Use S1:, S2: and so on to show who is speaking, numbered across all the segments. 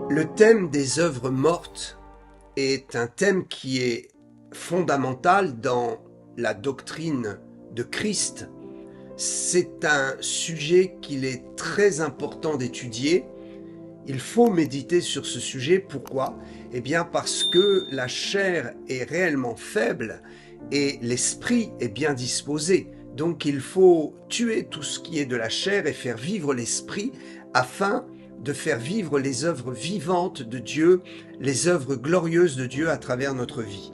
S1: Le thème des œuvres mortes est un thème qui est fondamental dans la doctrine de Christ. C'est un sujet qu'il est très important d'étudier. Il faut méditer sur ce sujet. Pourquoi? Eh bien parce que la chair est réellement faible et l'esprit est bien disposé. Donc il faut tuer tout ce qui est de la chair et faire vivre l'esprit afin de faire vivre les œuvres vivantes de Dieu, les œuvres glorieuses de Dieu à travers notre vie.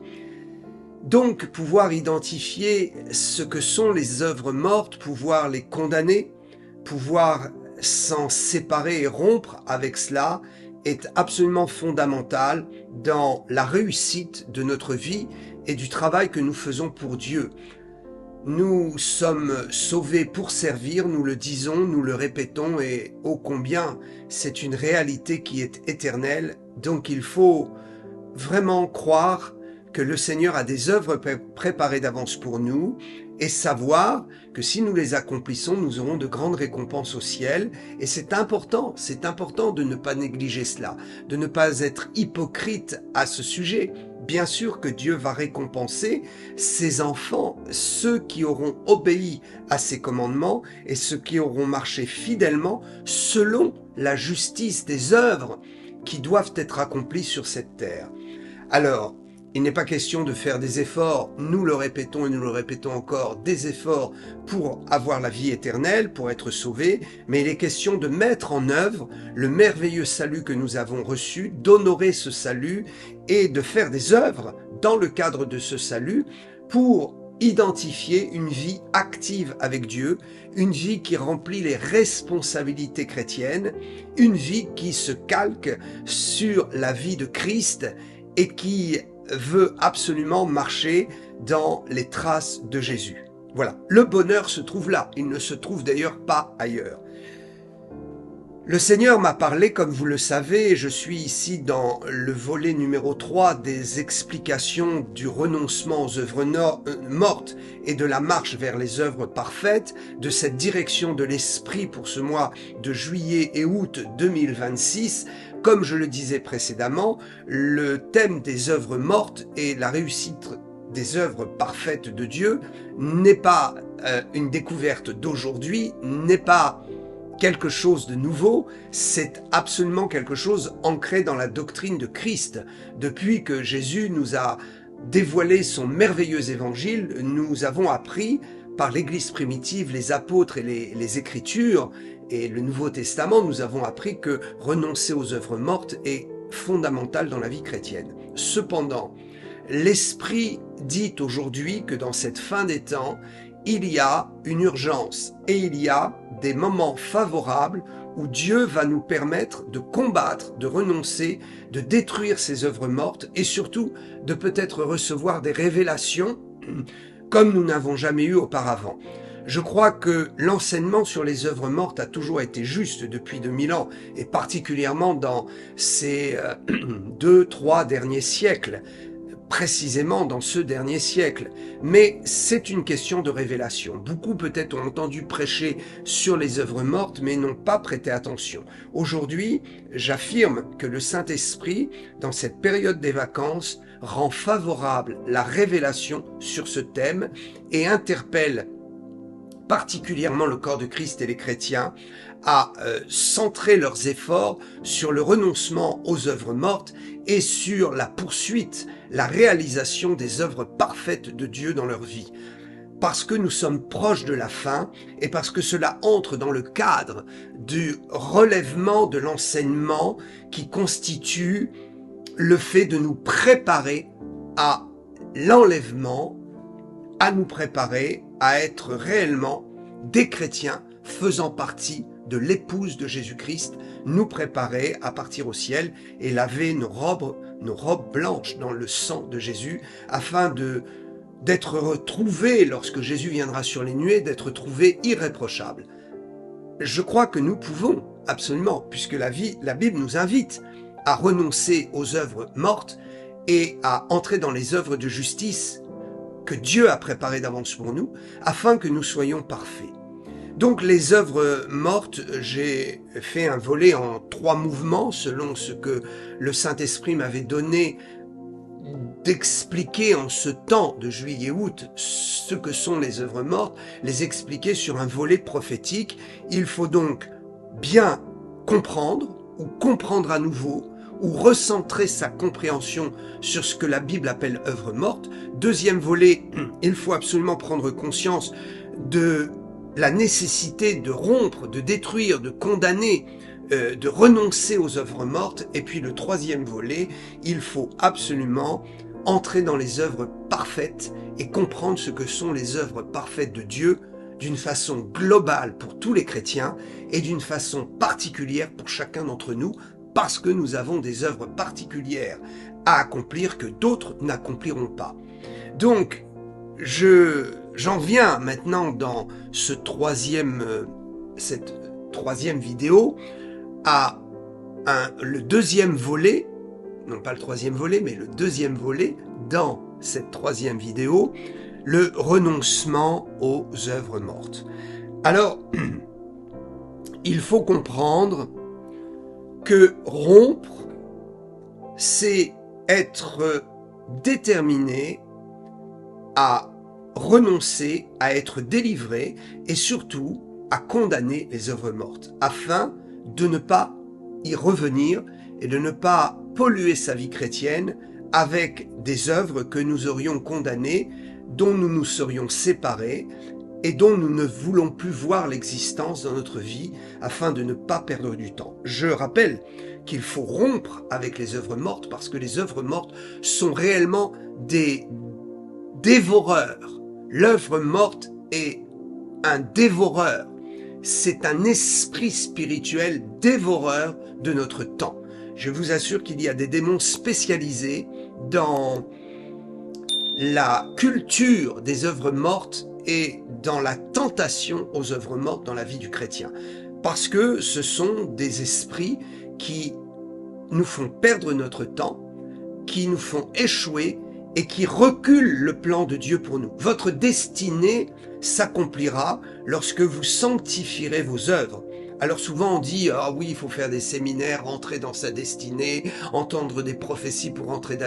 S1: Donc, pouvoir identifier ce que sont les œuvres mortes, pouvoir les condamner, pouvoir s'en séparer et rompre avec cela est absolument fondamental dans la réussite de notre vie et du travail que nous faisons pour Dieu. Nous sommes sauvés pour servir, nous le disons, nous le répétons, et ô combien c'est une réalité qui est éternelle. Donc il faut vraiment croire que le Seigneur a des œuvres préparées d'avance pour nous et savoir que si nous les accomplissons, nous aurons de grandes récompenses au ciel. Et c'est important de ne pas négliger cela, de ne pas être hypocrite à ce sujet. Bien sûr que Dieu va récompenser ses enfants, ceux qui auront obéi à ses commandements et ceux qui auront marché fidèlement selon la justice des œuvres qui doivent être accomplies sur cette terre. Alors, il n'est pas question de faire des efforts, nous le répétons et nous le répétons encore, des efforts pour avoir la vie éternelle, pour être sauvés, mais il est question de mettre en œuvre le merveilleux salut que nous avons reçu, d'honorer ce salut et de faire des œuvres dans le cadre de ce salut pour identifier une vie active avec Dieu, une vie qui remplit les responsabilités chrétiennes, une vie qui se calque sur la vie de Christ et qui veut absolument marcher dans les traces de Jésus. Voilà, le bonheur se trouve là, il ne se trouve d'ailleurs pas ailleurs. Le Seigneur m'a parlé, comme vous le savez, je suis ici dans le volet numéro 3 des explications du renoncement aux œuvres mortes et de la marche vers les œuvres parfaites, de cette direction de l'esprit pour ce mois de juillet et août 2026. Comme je le disais précédemment, le thème des œuvres mortes et la réussite des œuvres parfaites de Dieu n'est pas une découverte d'aujourd'hui, n'est pas quelque chose de nouveau, c'est absolument quelque chose ancré dans la doctrine de Christ. Depuis que Jésus nous a dévoilé son merveilleux évangile, nous avons appris par l'Église primitive, les apôtres et les Écritures et le Nouveau Testament, nous avons appris que renoncer aux œuvres mortes est fondamental dans la vie chrétienne. Cependant, l'Esprit dit aujourd'hui que dans cette fin des temps, il y a une urgence et il y a des moments favorables où Dieu va nous permettre de combattre, de renoncer, de détruire ces œuvres mortes et surtout de peut-être recevoir des révélations comme nous n'avons jamais eu auparavant. Je crois que l'enseignement sur les œuvres mortes a toujours été juste depuis 2000 ans et particulièrement dans ces 2-3 derniers siècles. Précisément dans ce dernier siècle. Mais c'est une question de révélation. Beaucoup peut-être ont entendu prêcher sur les œuvres mortes, mais n'ont pas prêté attention. Aujourd'hui, j'affirme que le Saint-Esprit, dans cette période des vacances, rend favorable la révélation sur ce thème et interpelle particulièrement le corps de Christ et les chrétiens, à centrer leurs efforts sur le renoncement aux œuvres mortes et sur la poursuite, la réalisation des œuvres parfaites de Dieu dans leur vie. Parce que nous sommes proches de la fin et parce que cela entre dans le cadre du relèvement de l'enseignement qui constitue le fait de nous préparer à l'enlèvement, à nous préparer à être réellement des chrétiens faisant partie de l'épouse de Jésus-Christ, nous préparer à partir au ciel et laver nos robes blanches dans le sang de Jésus, afin d'être retrouvés lorsque Jésus viendra sur les nuées, d'être trouvés irréprochables. Je crois que nous pouvons, absolument, puisque la Bible nous invite à renoncer aux œuvres mortes et à entrer dans les œuvres de justice que Dieu a préparées d'avance pour nous, afin que nous soyons parfaits. Donc les œuvres mortes, j'ai fait un volet en 3 mouvements selon ce que le Saint-Esprit m'avait donné d'expliquer en ce temps de juillet-août ce que sont les œuvres mortes, les expliquer sur un volet prophétique. Il faut donc bien comprendre ou comprendre à nouveau ou recentrer sa compréhension sur ce que la Bible appelle œuvres mortes. Deuxième volet, il faut absolument prendre conscience de la nécessité de rompre, de détruire, de condamner, de renoncer aux œuvres mortes. Et puis le troisième volet, il faut absolument entrer dans les œuvres parfaites et comprendre ce que sont les œuvres parfaites de Dieu d'une façon globale pour tous les chrétiens et d'une façon particulière pour chacun d'entre nous, parce que nous avons des œuvres particulières à accomplir que d'autres n'accompliront pas. Donc, j'en viens maintenant dans cette troisième vidéo à le deuxième volet, non pas le troisième volet, mais le deuxième volet dans cette troisième vidéo, le renoncement aux œuvres mortes. Alors, il faut comprendre que rompre, c'est être déterminé à renoncer, à être délivré et surtout à condamner les œuvres mortes, afin de ne pas y revenir et de ne pas polluer sa vie chrétienne avec des œuvres que nous aurions condamnées, dont nous nous serions séparés et dont nous ne voulons plus voir l'existence dans notre vie afin de ne pas perdre du temps. Je rappelle qu'il faut rompre avec les œuvres mortes parce que les œuvres mortes sont réellement des dévoreurs. L'œuvre morte est un dévoreur. C'est un esprit spirituel dévoreur de notre temps. Je vous assure qu'il y a des démons spécialisés dans la culture des œuvres mortes et dans la tentation aux œuvres mortes dans la vie du chrétien. Parce que ce sont des esprits qui nous font perdre notre temps, qui nous font échouer et qui reculent le plan de Dieu pour nous. Votre destinée s'accomplira lorsque vous sanctifierez vos œuvres. Alors souvent on dit « Ah oui, il faut faire des séminaires, rentrer dans sa destinée, entendre des prophéties pour rentrer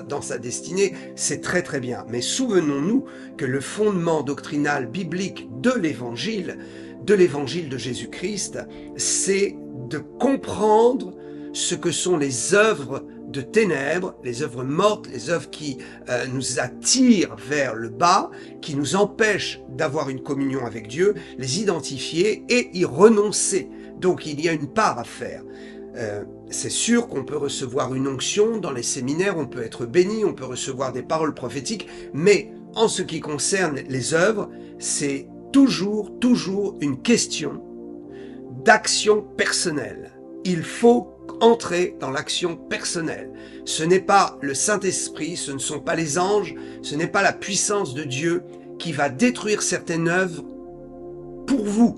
S1: dans sa destinée. » C'est très très bien. Mais souvenons-nous que le fondement doctrinal biblique de l'évangile de Jésus-Christ, c'est de comprendre ce que sont les œuvres de ténèbres, les œuvres mortes, les œuvres qui nous attirent vers le bas, qui nous empêchent d'avoir une communion avec Dieu, les identifier et y renoncer. Donc il y a une part à faire. C'est sûr qu'on peut recevoir une onction dans les séminaires, on peut être béni, on peut recevoir des paroles prophétiques, mais en ce qui concerne les œuvres, c'est toujours une question d'action personnelle. Il faut entrer dans l'action personnelle. Ce n'est pas le Saint-Esprit, ce ne sont pas les anges, ce n'est pas la puissance de Dieu qui va détruire certaines œuvres pour vous.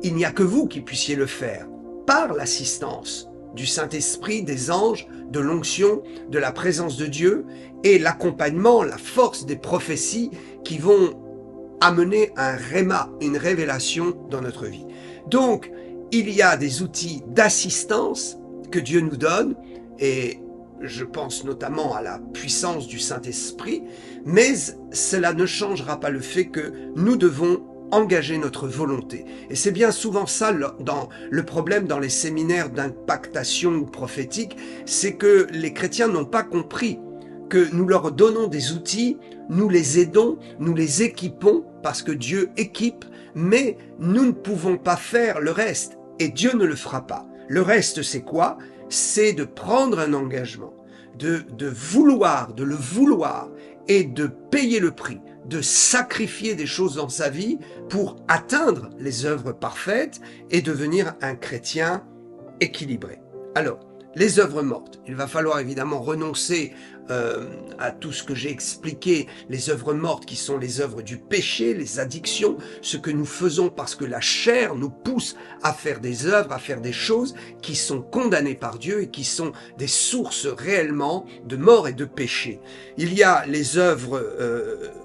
S1: Il n'y a que vous qui puissiez le faire, par l'assistance du Saint-Esprit, des anges, de l'onction, de la présence de Dieu et l'accompagnement, la force des prophéties qui vont amener un réma, une révélation dans notre vie. Donc, il y a des outils d'assistance que Dieu nous donne, et je pense notamment à la puissance du Saint-Esprit, mais cela ne changera pas le fait que nous devons engager notre volonté. Et c'est bien souvent ça dans le problème dans les séminaires d'impactation prophétique, c'est que les chrétiens n'ont pas compris que nous leur donnons des outils, nous les aidons, nous les équipons, parce que Dieu équipe, mais nous ne pouvons pas faire le reste, et Dieu ne le fera pas. Le reste, c'est quoi? C'est de prendre un engagement, de le vouloir, et de payer le prix, de sacrifier des choses dans sa vie pour atteindre les œuvres parfaites et devenir un chrétien équilibré. Alors, les œuvres mortes, il va falloir évidemment renoncer à tout ce que j'ai expliqué, les œuvres mortes qui sont les œuvres du péché, les addictions, ce que nous faisons parce que la chair nous pousse à faire des œuvres, à faire des choses qui sont condamnées par Dieu et qui sont des sources réellement de mort et de péché. Il y a les œuvres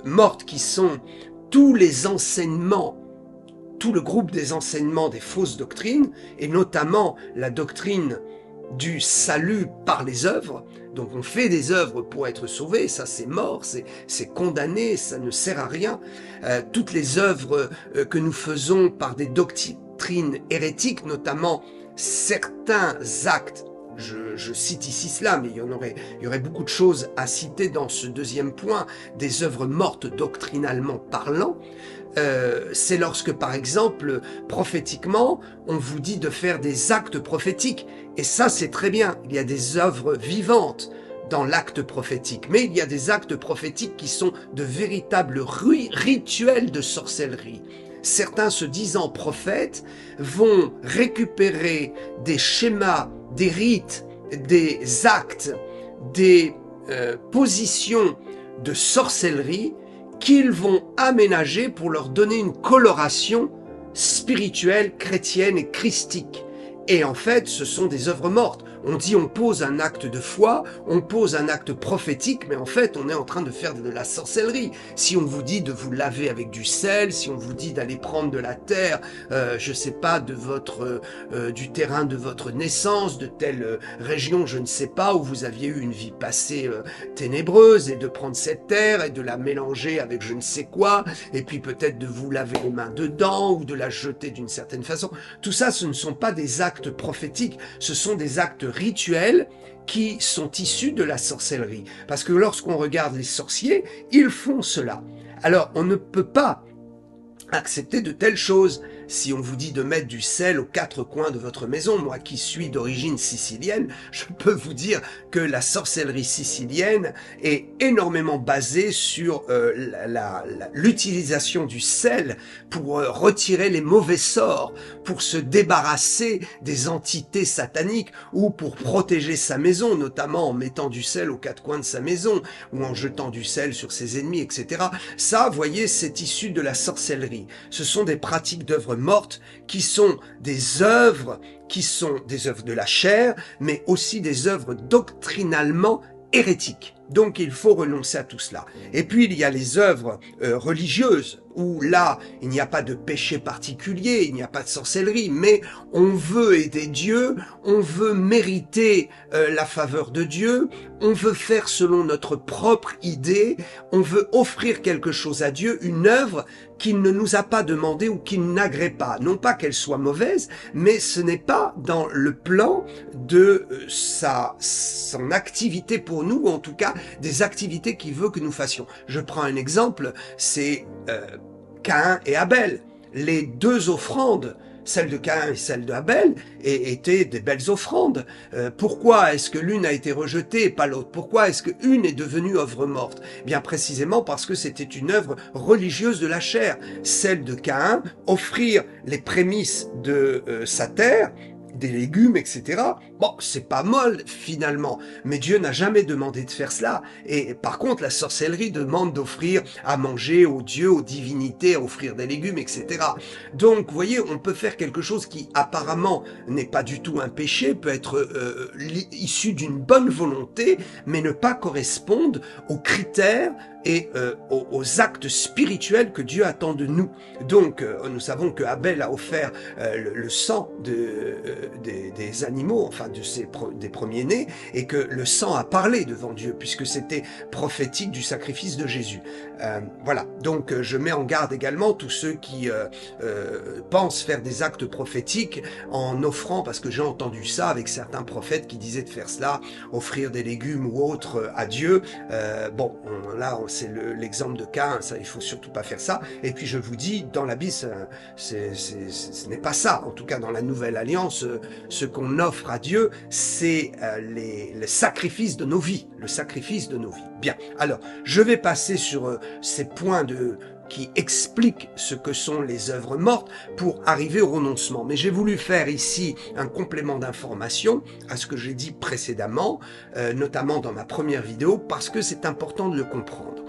S1: mortes qui sont tous les enseignements tout le groupe des enseignements des fausses doctrines, et notamment la doctrine du salut par les œuvres. Donc on fait des œuvres pour être sauvé, ça c'est mort, c'est condamné, ça ne sert à rien. Toutes les œuvres que nous faisons par des doctrines hérétiques, notamment certains actes, je cite ici cela, mais il y aurait beaucoup de choses à citer dans ce deuxième point, des œuvres mortes doctrinalement parlant. C'est lorsque, par exemple, prophétiquement, on vous dit de faire des actes prophétiques. Et ça, c'est très bien. Il y a des œuvres vivantes dans l'acte prophétique. Mais il y a des actes prophétiques qui sont de véritables rituels de sorcellerie. Certains, se disant prophètes, vont récupérer des schémas, des rites, des actes, des positions de sorcellerie qu'ils vont aménager pour leur donner une coloration spirituelle, chrétienne et christique. Et en fait, ce sont des œuvres mortes. On dit on pose un acte de foi, on pose un acte prophétique, mais en fait on est en train de faire de la sorcellerie. Si on vous dit de vous laver avec du sel, si on vous dit d'aller prendre de la terre, je sais pas, de votre du terrain de votre naissance, de telle région, je ne sais pas, où vous aviez eu une vie passée ténébreuse, et de prendre cette terre et de la mélanger avec je ne sais quoi, et puis peut-être de vous laver les mains dedans ou de la jeter d'une certaine façon. Tout ça, ce ne sont pas des actes prophétiques, ce sont des actes rituels qui sont issus de la sorcellerie. Parce que lorsqu'on regarde les sorciers, ils font cela. Alors, on ne peut pas accepter de telles choses. Si on vous dit de mettre du sel aux quatre coins de votre maison, moi qui suis d'origine sicilienne, je peux vous dire que la sorcellerie sicilienne est énormément basée sur l'utilisation du sel pour retirer les mauvais sorts, pour se débarrasser des entités sataniques ou pour protéger sa maison, notamment en mettant du sel aux quatre coins de sa maison ou en jetant du sel sur ses ennemis, etc. Ça, vous voyez, c'est issu de la sorcellerie. Ce sont des pratiques d'œuvres mortes qui sont des œuvres de la chair, mais aussi des œuvres doctrinalement hérétiques. Donc il faut renoncer à tout cela. Et puis il y a les œuvres religieuses, où là, il n'y a pas de péché particulier, il n'y a pas de sorcellerie, mais on veut aider Dieu, on veut mériter la faveur de Dieu, on veut faire selon notre propre idée, on veut offrir quelque chose à Dieu, une œuvre qu'il ne nous a pas demandé ou qu'il n'agrée pas. Non pas qu'elle soit mauvaise, mais ce n'est pas dans le plan de son activité pour nous, ou en tout cas des activités qu'il veut que nous fassions. Je prends un exemple, c'est Caïn et Abel. Les deux offrandes, celle de Caïn et celle d'Abel, étaient des belles offrandes. Pourquoi est-ce que l'une a été rejetée et pas l'autre? Pourquoi est-ce qu'une est devenue œuvre morte? Bien précisément parce que c'était une œuvre religieuse de la chair. Celle de Caïn, offrir les prémices de sa terre, des légumes, etc. Bon, c'est pas mal finalement, mais Dieu n'a jamais demandé de faire cela. Et par contre, la sorcellerie demande d'offrir à manger aux dieux, aux divinités, à offrir des légumes, etc. Donc, vous voyez, on peut faire quelque chose qui apparemment n'est pas du tout un péché, peut être issu d'une bonne volonté, mais ne pas correspondre aux critères et aux actes spirituels que Dieu attend de nous. Donc, nous savons que Abel a offert le sang des animaux, enfin des premiers-nés, et que le sang a parlé devant Dieu, puisque c'était prophétique du sacrifice de Jésus. Voilà, donc je mets en garde également tous ceux qui pensent faire des actes prophétiques en offrant, parce que j'ai entendu ça avec certains prophètes qui disaient de faire cela, offrir des légumes ou autres à Dieu. Bon, là, c'est l'exemple de Caïn, ça, il faut surtout pas faire ça. Et puis je vous dis, dans la Bible, ce n'est pas ça. En tout cas, dans la Nouvelle Alliance, ce qu'on offre à Dieu, c'est le sacrifice de nos vies. Le sacrifice de nos vies. Bien. Alors, je vais passer sur ces points qui expliquent ce que sont les œuvres mortes pour arriver au renoncement. Mais j'ai voulu faire ici un complément d'information à ce que j'ai dit précédemment, notamment dans ma première vidéo, parce que c'est important de le comprendre.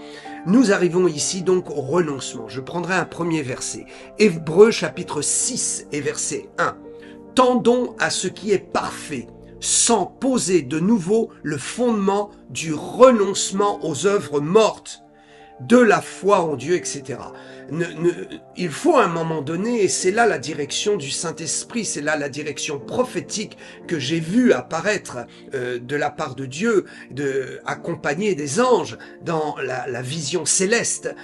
S1: Nous arrivons ici donc au renoncement. Je prendrai un premier verset. Hébreux chapitre 6 et verset 1. Tendons à ce qui est parfait, sans poser de nouveau le fondement du renoncement aux œuvres mortes, de la foi en Dieu, etc. Il faut à un moment donné, et c'est là la direction du Saint-Esprit, c'est là la direction prophétique que j'ai vue apparaître de la part de Dieu, accompagné des anges dans la vision céleste.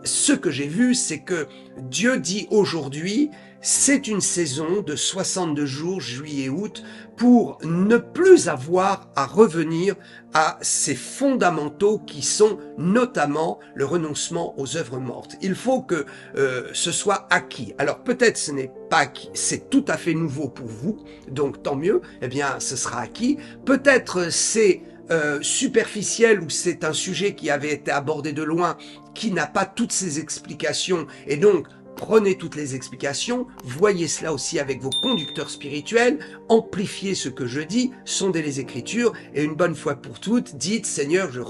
S1: Ce que j'ai vu, c'est que Dieu dit aujourd'hui, c'est une saison de 62 jours, juillet et août, pour ne plus avoir à revenir à ces fondamentaux qui sont notamment le renoncement aux œuvres mortes. Il faut que ce soit acquis. Alors peut-être ce n'est pas acquis, c'est tout à fait nouveau pour vous, donc tant mieux, eh bien ce sera acquis. Peut-être c'est superficiel ou c'est un sujet qui avait été abordé de loin, qui n'a pas toutes ces explications, et donc prenez toutes les explications, voyez cela aussi avec vos conducteurs spirituels, amplifiez ce que je dis, sondez les Écritures, et une bonne fois pour toutes, dites, Seigneur, je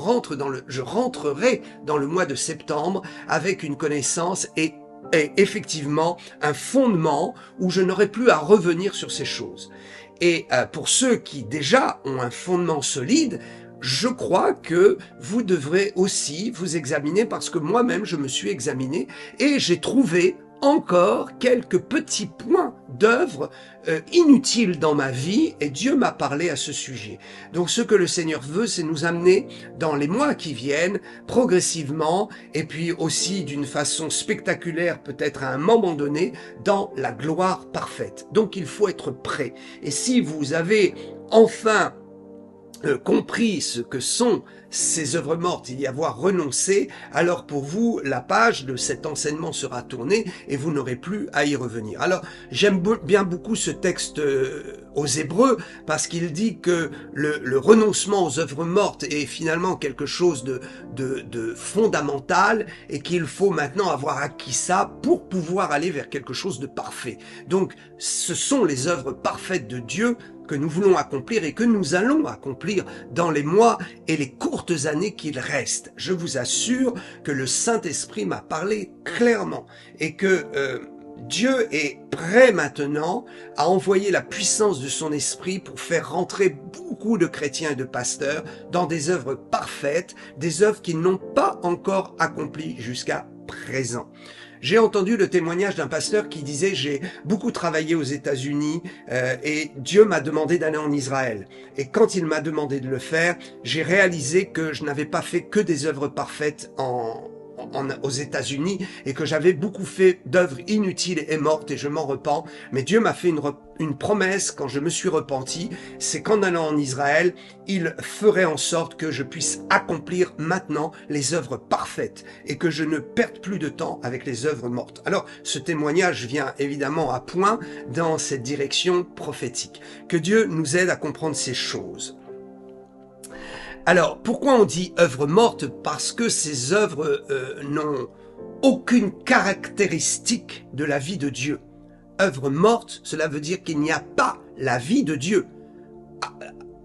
S1: rentrerai dans le mois de septembre avec une connaissance et effectivement un fondement où je n'aurai plus à revenir sur ces choses. Et pour ceux qui déjà ont un fondement solide, je crois que vous devrez aussi vous examiner, parce que moi-même je me suis examiné et j'ai trouvé encore quelques petits points d'œuvre inutiles dans ma vie, et Dieu m'a parlé à ce sujet. Donc ce que le Seigneur veut, c'est nous amener dans les mois qui viennent, progressivement, et puis aussi d'une façon spectaculaire, peut-être à un moment donné, dans la gloire parfaite. Donc il faut être prêt. Et si vous avez enfin compris ce que sont ces œuvres mortes, y avoir renoncé, alors pour vous, la page de cet enseignement sera tournée et vous n'aurez plus à y revenir. Alors, j'aime bien beaucoup ce texte aux Hébreux, parce qu'il dit que le renoncement aux œuvres mortes est finalement quelque chose de fondamental, et qu'il faut maintenant avoir acquis ça pour pouvoir aller vers quelque chose de parfait. Donc, ce sont les œuvres parfaites de Dieu que nous voulons accomplir et que nous allons accomplir dans les mois et les courtes années qu'il reste. Je vous assure que le Saint-Esprit m'a parlé clairement, et que Dieu est prêt maintenant à envoyer la puissance de son esprit pour faire rentrer beaucoup de chrétiens et de pasteurs dans des œuvres parfaites, des œuvres qu'ils n'ont pas encore accomplies jusqu'à présent. J'ai entendu le témoignage d'un pasteur qui disait « J'ai beaucoup travaillé aux États-Unis et Dieu m'a demandé d'aller en Israël. Et quand il m'a demandé de le faire, j'ai réalisé que je n'avais pas fait que des œuvres parfaites aux États-Unis, et que j'avais beaucoup fait d'œuvres inutiles et mortes, et je m'en repens. Mais Dieu m'a fait une promesse quand je me suis repenti, c'est qu'en allant en Israël, il ferait en sorte que je puisse accomplir maintenant les œuvres parfaites, et que je ne perde plus de temps avec les œuvres mortes. » Alors, ce témoignage vient évidemment à point dans cette direction prophétique. Que Dieu nous aide à comprendre ces choses. Alors, pourquoi on dit œuvre morte? Parce que ces œuvres n'ont aucune caractéristique de la vie de Dieu. Œuvre morte, cela veut dire qu'il n'y a pas la vie de Dieu.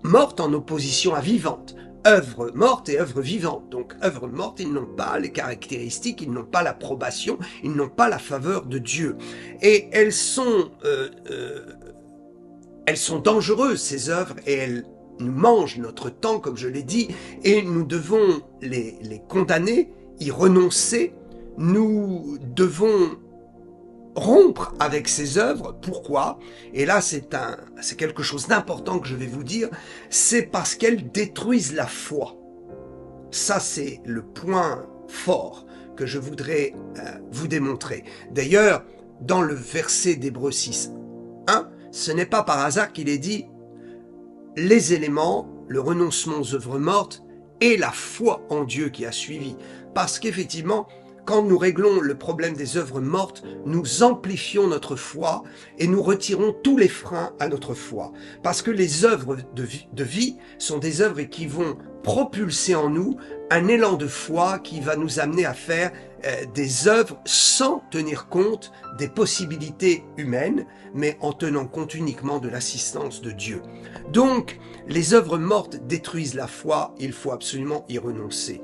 S1: Morte en opposition à vivante. Œuvre morte et œuvre vivante. Donc, œuvre morte, ils n'ont pas les caractéristiques, ils n'ont pas l'approbation, ils n'ont pas la faveur de Dieu. Et elles sont dangereuses, ces œuvres, et elles nous mangent notre temps, comme je l'ai dit, et nous devons les condamner, y renoncer. Nous devons rompre avec ces œuvres. Pourquoi? Et là, c'est quelque chose d'important que je vais vous dire. C'est parce qu'elles détruisent la foi. Ça, c'est le point fort que je voudrais vous démontrer. D'ailleurs, dans le verset d'Hébreux 6:1, ce n'est pas par hasard qu'il est dit les éléments, le renoncement aux œuvres mortes et la foi en Dieu qui a suivi. Parce qu'effectivement, quand nous réglons le problème des œuvres mortes, nous amplifions notre foi et nous retirons tous les freins à notre foi. Parce que les œuvres de vie sont des œuvres qui vont propulser en nous un élan de foi qui va nous amener à faire des œuvres sans tenir compte des possibilités humaines, mais en tenant compte uniquement de l'assistance de Dieu. Donc, les œuvres mortes détruisent la foi, il faut absolument y renoncer.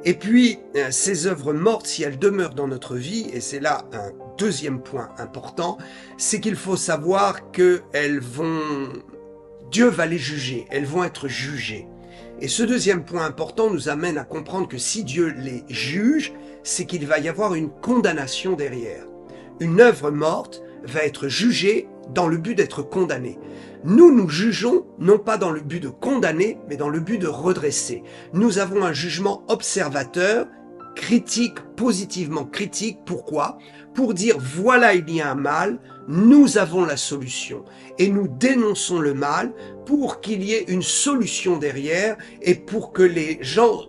S1: Et puis, ces œuvres mortes, si elles demeurent dans notre vie, et c'est là un deuxième point important, c'est qu'il faut savoir que Dieu va les juger, elles vont être jugées. Et ce deuxième point important nous amène à comprendre que si Dieu les juge, c'est qu'il va y avoir une condamnation derrière. Une œuvre morte va être jugée dans le but d'être condamnée. Nous jugeons non pas dans le but de condamner, mais dans le but de redresser. Nous avons un jugement observateur, critique, positivement critique. Pourquoi? Pour dire voilà, il y a un mal, nous avons la solution. Et nous dénonçons le mal pour qu'il y ait une solution derrière et pour que les gens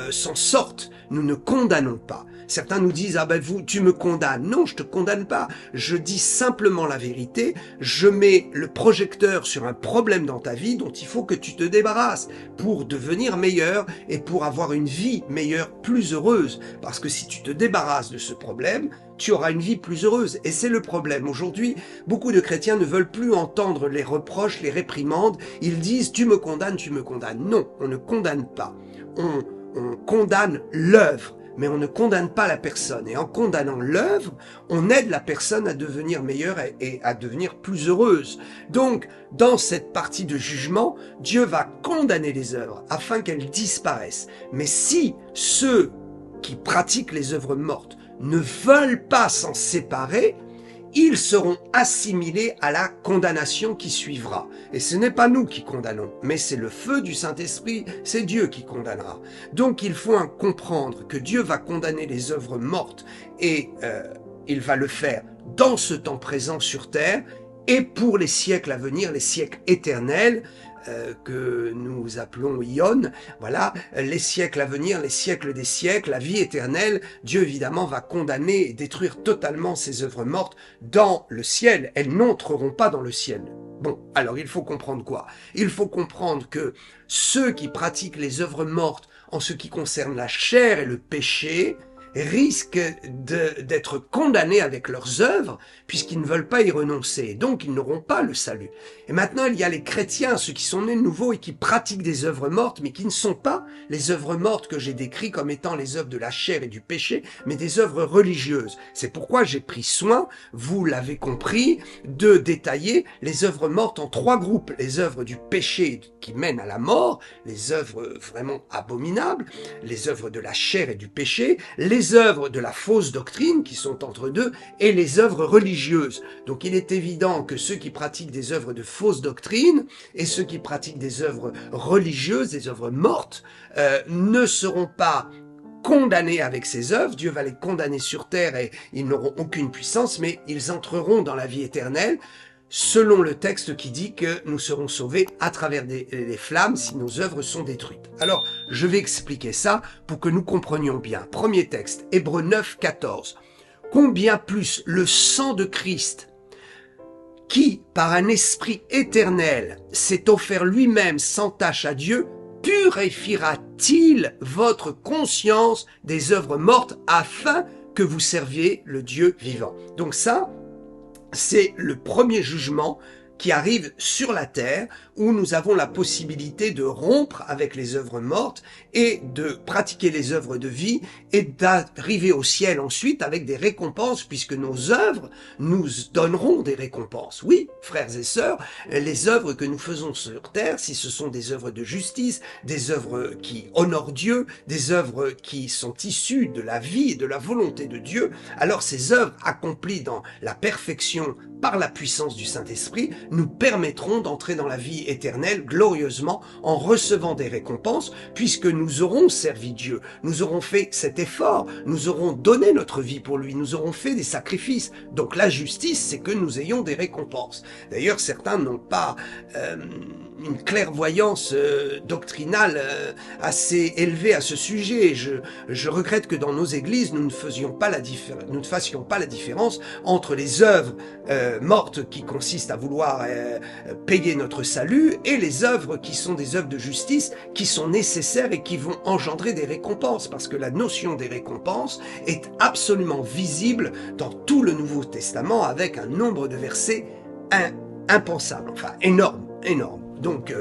S1: s'en sortent. Nous ne condamnons pas. Certains nous disent, ah ben tu me condamnes. Non, je te condamne pas. Je dis simplement la vérité. Je mets le projecteur sur un problème dans ta vie dont il faut que tu te débarrasses pour devenir meilleur et pour avoir une vie meilleure, plus heureuse. Parce que si tu te débarrasses de ce problème, tu auras une vie plus heureuse. Et c'est le problème. Aujourd'hui, beaucoup de chrétiens ne veulent plus entendre les reproches, les réprimandes. Ils disent, tu me condamnes, tu me condamnes. Non, on ne condamne pas. On condamne l'œuvre. Mais on ne condamne pas la personne. Et en condamnant l'œuvre, on aide la personne à devenir meilleure et à devenir plus heureuse. Donc, dans cette partie de jugement, Dieu va condamner les œuvres afin qu'elles disparaissent. Mais si ceux qui pratiquent les œuvres mortes ne veulent pas s'en séparer, ils seront assimilés à la condamnation qui suivra. Et ce n'est pas nous qui condamnons, mais c'est le feu du Saint-Esprit, c'est Dieu qui condamnera. Donc il faut comprendre que Dieu va condamner les œuvres mortes et il va le faire dans ce temps présent sur terre et pour les siècles à venir, les siècles éternels, que nous appelons Ion, voilà, les siècles à venir, les siècles des siècles, la vie éternelle, Dieu évidemment va condamner et détruire totalement ces œuvres mortes dans le ciel. Elles n'entreront pas dans le ciel. Bon, alors il faut comprendre quoi? Il faut comprendre que ceux qui pratiquent les œuvres mortes en ce qui concerne la chair et le péché, risquent d'être condamnés avec leurs œuvres, puisqu'ils ne veulent pas y renoncer. Donc, ils n'auront pas le salut. Et maintenant, il y a les chrétiens, ceux qui sont nés de nouveau et qui pratiquent des œuvres mortes, mais qui ne sont pas les œuvres mortes que j'ai décrites comme étant les œuvres de la chair et du péché, mais des œuvres religieuses. C'est pourquoi j'ai pris soin, vous l'avez compris, de détailler les œuvres mortes en 3 groupes. Les œuvres du péché qui mènent à la mort, les œuvres vraiment abominables, les œuvres de la chair et du péché, les œuvres de la fausse doctrine qui sont entre deux et les œuvres religieuses. Donc il est évident que ceux qui pratiquent des œuvres de fausse doctrine et ceux qui pratiquent des œuvres religieuses, des œuvres mortes, ne seront pas condamnés avec ces œuvres. Des va les condamner sur terre et ils n'auront aucune puissance, mais ils entreront dans la vie éternelle selon le texte qui dit que nous serons sauvés à travers les flammes si nos œuvres sont détruites. Alors, je vais expliquer ça pour que nous comprenions bien. Premier texte, Hébreux 9, 14. Combien plus le sang de Christ, qui, par un esprit éternel, s'est offert lui-même sans tache à Dieu, purifiera-t-il votre conscience des œuvres mortes afin que vous serviez le Dieu vivant? Donc ça, c'est le premier jugement qui arrive sur la terre où nous avons la possibilité de rompre avec les œuvres mortes et de pratiquer les œuvres de vie et d'arriver au ciel ensuite avec des récompenses puisque nos œuvres nous donneront des récompenses. Oui, frères et sœurs, les œuvres que nous faisons sur terre, si ce sont des œuvres de justice, des œuvres qui honorent Dieu, des œuvres qui sont issues de la vie et de la volonté de Dieu, alors ces œuvres accomplies dans la perfection par la puissance du Saint-Esprit nous permettront d'entrer dans la vie éternelle glorieusement en recevant des récompenses puisque nous aurons servi Dieu, nous aurons fait cet effort, nous aurons donné notre vie pour lui, nous aurons fait des sacrifices. Donc la justice, c'est que nous ayons des récompenses. D'ailleurs, certains n'ont pas une clairvoyance doctrinale assez élevée à ce sujet. Je regrette que dans nos églises, nous ne fassions pas la différence entre les œuvres mortes qui consistent à vouloir payer notre salut et les œuvres qui sont des œuvres de justice qui sont nécessaires et qui vont engendrer des récompenses parce que la notion des récompenses est absolument visible dans tout le Nouveau Testament avec un nombre de versets impensable, enfin énorme. Donc,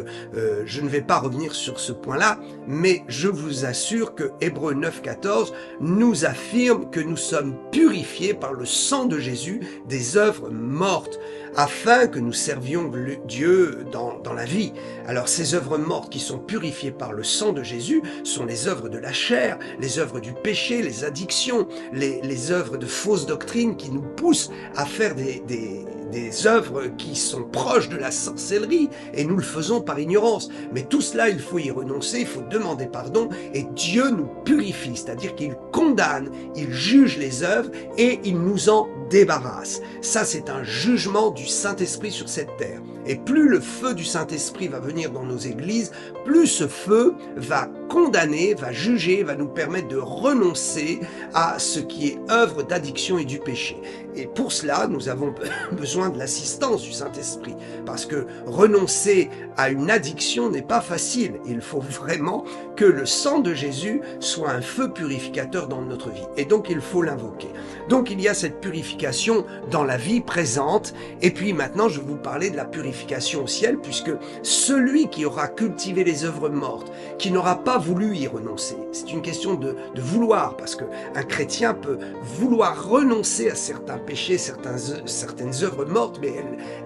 S1: je ne vais pas revenir sur ce point-là, mais je vous assure que Hébreux 9,14 nous affirme que nous sommes purifiés par le sang de Jésus des œuvres mortes, afin que nous servions Dieu dans la vie. Alors, ces œuvres mortes qui sont purifiées par le sang de Jésus sont les œuvres de la chair, les œuvres du péché, les addictions, les œuvres de fausses doctrines qui nous poussent à faire des œuvres qui sont proches de la sorcellerie, et nous le faisons par ignorance. Mais tout cela, il faut y renoncer, il faut demander pardon, et Dieu nous purifie, c'est-à-dire qu'il condamne, il juge les œuvres, et il nous en débarrasse. Ça, c'est un jugement du Saint-Esprit sur cette terre. Et plus le feu du Saint-Esprit va venir dans nos églises, plus ce feu va condamner, va juger, va nous permettre de renoncer à ce qui est œuvre d'addiction et du péché. Et pour cela, nous avons besoin de l'assistance du Saint-Esprit, parce que renoncer à une addiction n'est pas facile. Il faut vraiment que le sang de Jésus soit un feu purificateur dans notre vie. Et donc, il faut l'invoquer. Donc, il y a cette purification dans la vie présente. Et puis maintenant, je vais vous parler de la purification au ciel, puisque celui qui aura cultivé les œuvres mortes, qui n'aura pas voulu y renoncer, c'est une question de vouloir, parce qu'un chrétien peut vouloir renoncer à certains péchés, certaines œuvres mortes, mais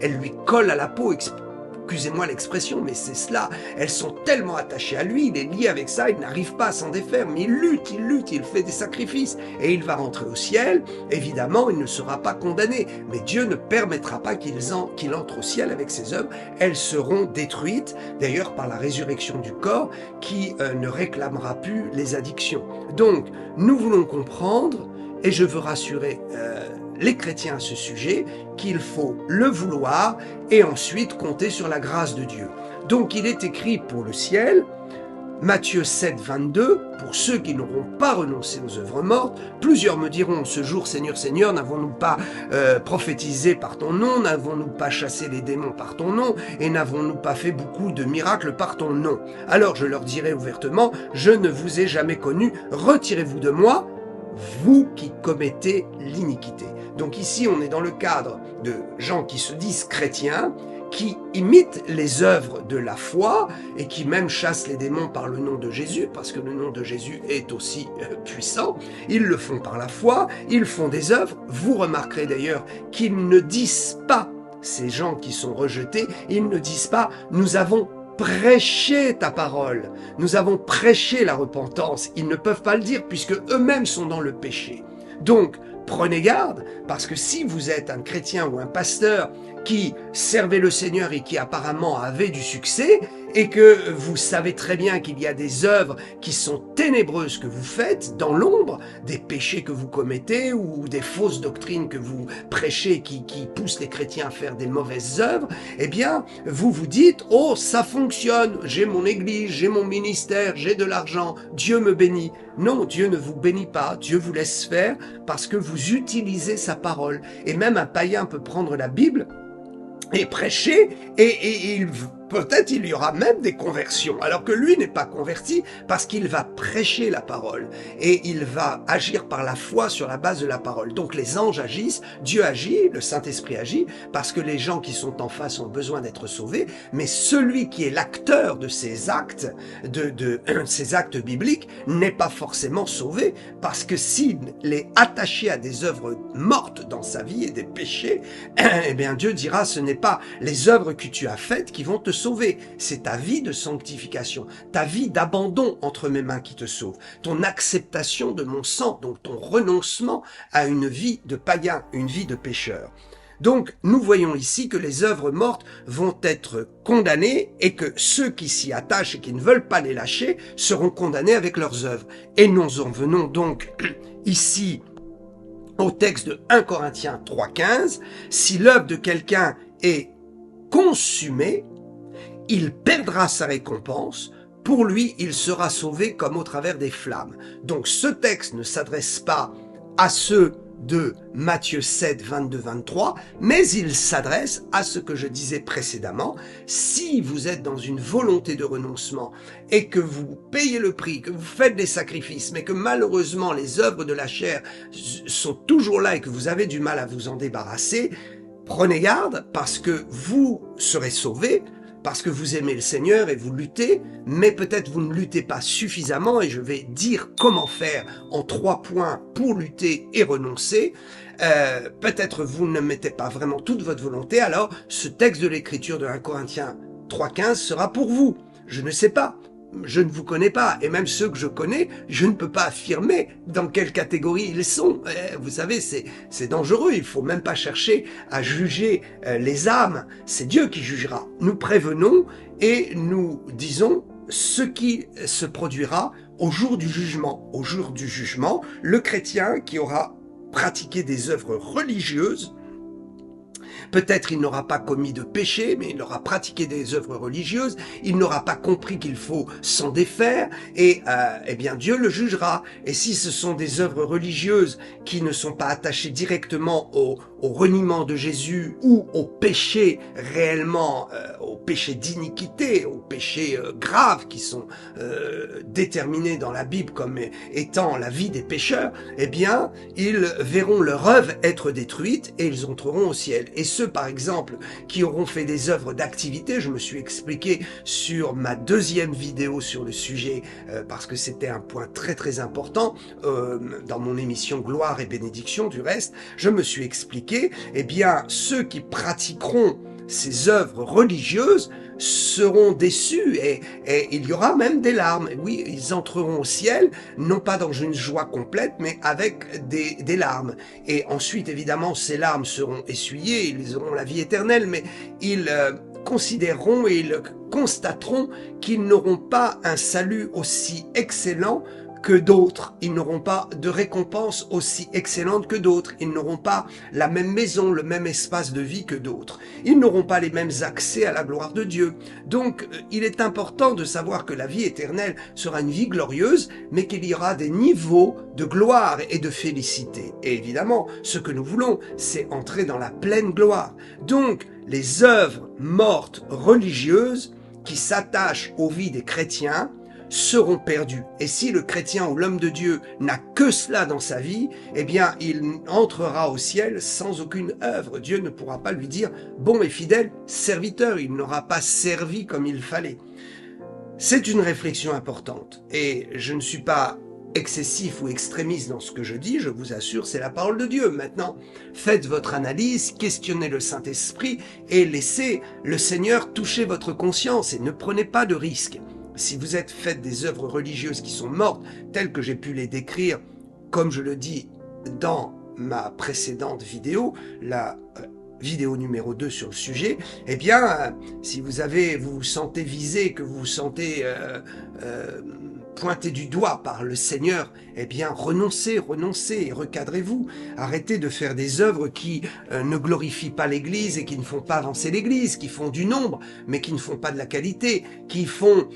S1: elles lui collent à la peau, excusez-moi l'expression, mais c'est cela. Elles sont tellement attachées à lui, il est lié avec ça, il n'arrive pas à s'en défaire, mais il lutte, il fait des sacrifices, et il va rentrer au ciel. Évidemment, il ne sera pas condamné, mais Dieu ne permettra pas qu'il entre au ciel avec ses œuvres. Elles seront détruites, d'ailleurs par la résurrection du corps, qui ne réclamera plus les addictions. Donc, nous voulons comprendre, et je veux rassurer les chrétiens à ce sujet, qu'il faut le vouloir et ensuite compter sur la grâce de Dieu. Donc il est écrit pour le ciel, Matthieu 7, 22, pour ceux qui n'auront pas renoncé aux œuvres mortes. Plusieurs me diront, ce jour, Seigneur, Seigneur, n'avons-nous pas prophétisé par ton nom, n'avons-nous pas chassé les démons par ton nom, et n'avons-nous pas fait beaucoup de miracles par ton nom? Alors je leur dirai ouvertement, je ne vous ai jamais connu, retirez-vous de moi, vous qui commettez l'iniquité. Donc ici, on est dans le cadre de gens qui se disent chrétiens, qui imitent les œuvres de la foi et qui même chassent les démons par le nom de Jésus, parce que le nom de Jésus est aussi puissant. Ils le font par la foi, ils font des œuvres. Vous remarquerez d'ailleurs qu'ils ne disent pas, ces gens qui sont rejetés, ils ne disent pas « nous avons prêché ta parole, nous avons prêché la repentance ». Ils ne peuvent pas le dire puisque eux-mêmes sont dans le péché. Donc, prenez garde, parce que si vous êtes un chrétien ou un pasteur qui servait le Seigneur et qui apparemment avait du succès, et que vous savez très bien qu'il y a des œuvres qui sont ténébreuses que vous faites dans l'ombre, des péchés que vous commettez ou des fausses doctrines que vous prêchez qui poussent les chrétiens à faire des mauvaises œuvres, eh bien, vous vous dites « Oh, ça fonctionne, j'ai mon église, j'ai mon ministère, j'ai de l'argent, Dieu me bénit ». Non, Dieu ne vous bénit pas, Dieu vous laisse faire parce que vous utilisez sa parole. Et même un païen peut prendre la Bible et prêcher, et peut-être il y aura même des conversions, alors que lui n'est pas converti parce qu'il va prêcher la parole et il va agir par la foi sur la base de la parole. Donc les anges agissent, Dieu agit, le Saint-Esprit agit, parce que les gens qui sont en face ont besoin d'être sauvés, mais celui qui est l'acteur de ces actes, de ces actes bibliques, n'est pas forcément sauvé, parce que s'il est attaché à des œuvres mortes dans sa vie et des péchés, eh bien Dieu dira, ce n'est pas les œuvres que tu as faites qui vont te sauver, c'est ta vie de sanctification, ta vie d'abandon entre mes mains qui te sauve, ton acceptation de mon sang, donc ton renoncement à une vie de païen, une vie de pécheur. Donc, nous voyons ici que les œuvres mortes vont être condamnées et que ceux qui s'y attachent et qui ne veulent pas les lâcher seront condamnés avec leurs œuvres. Et nous en venons donc ici au texte de 1 Corinthiens 3,15, si l'œuvre de quelqu'un est consumée, il perdra sa récompense, pour lui il sera sauvé comme au travers des flammes. Donc ce texte ne s'adresse pas à ceux de Matthieu 7, 22, 23, mais il s'adresse à ce que je disais précédemment. Si vous êtes dans une volonté de renoncement et que vous payez le prix, que vous faites des sacrifices, mais que malheureusement les œuvres de la chair sont toujours là et que vous avez du mal à vous en débarrasser, prenez garde parce que vous serez sauvés, parce que vous aimez le Seigneur et vous luttez, mais peut-être vous ne luttez pas suffisamment, et je vais dire comment faire en 3 points pour lutter et renoncer. Peut-être vous ne mettez pas vraiment toute votre volonté, alors ce texte de l'Écriture de 1 Corinthiens 3,15 sera pour vous. Je ne sais pas. Je ne vous connais pas, et même ceux que je connais, je ne peux pas affirmer dans quelle catégorie ils sont. Vous savez, c'est dangereux, il faut même pas chercher à juger les âmes, c'est Dieu qui jugera. Nous prévenons et nous disons ce qui se produira au jour du jugement. Au jour du jugement, le chrétien qui aura pratiqué des œuvres religieuses, peut-être il n'aura pas commis de péché, mais il aura pratiqué des œuvres religieuses, il n'aura pas compris qu'il faut s'en défaire, et eh bien Dieu le jugera. Et si ce sont des œuvres religieuses qui ne sont pas attachées directement au reniement de Jésus ou au péché réellement, au péché d'iniquité, aux péchés graves qui sont déterminés dans la Bible comme étant la vie des pécheurs, eh bien ils verront leur œuvre être détruite et ils entreront au ciel. Et ceux, par exemple, qui auront fait des œuvres d'activité, je me suis expliqué sur ma 2e vidéo sur le sujet, parce que c'était un point très très important, dans mon émission Gloire et Bénédiction, du reste, je me suis expliqué, eh bien, ceux qui pratiqueront ces œuvres religieuses seront déçus et il y aura même des larmes. Et oui, ils entreront au ciel, non pas dans une joie complète, mais avec des larmes. Et ensuite, évidemment, ces larmes seront essuyées, ils auront la vie éternelle, mais ils considéreront et ils constateront qu'ils n'auront pas un salut aussi excellent que d'autres. Ils n'auront pas de récompense aussi excellente que d'autres. Ils n'auront pas la même maison, le même espace de vie que d'autres. Ils n'auront pas les mêmes accès à la gloire de Dieu. Donc, il est important de savoir que la vie éternelle sera une vie glorieuse, mais qu'il y aura des niveaux de gloire et de félicité. Et évidemment, ce que nous voulons, c'est entrer dans la pleine gloire. Donc, les œuvres mortes religieuses qui s'attachent aux vies des chrétiens seront perdus. Et si le chrétien ou l'homme de Dieu n'a que cela dans sa vie, eh bien, il entrera au ciel sans aucune œuvre. Dieu ne pourra pas lui dire « bon et fidèle serviteur », il n'aura pas servi comme il fallait. C'est une réflexion importante. Et je ne suis pas excessif ou extrémiste dans ce que je dis, je vous assure, c'est la parole de Dieu. Maintenant, faites votre analyse, questionnez le Saint-Esprit et laissez le Seigneur toucher votre conscience et ne prenez pas de risques. Si vous êtes fait des œuvres religieuses qui sont mortes, telles que j'ai pu les décrire, comme je le dis dans ma précédente vidéo, la vidéo numéro 2 sur le sujet, eh bien, si vous vous sentez visé, que vous vous sentez pointé du doigt par le Seigneur, eh bien, renoncez et recadrez-vous. Arrêtez de faire des œuvres qui ne glorifient pas l'Église et qui ne font pas avancer l'Église, qui font du nombre, mais qui ne font pas de la qualité, qui font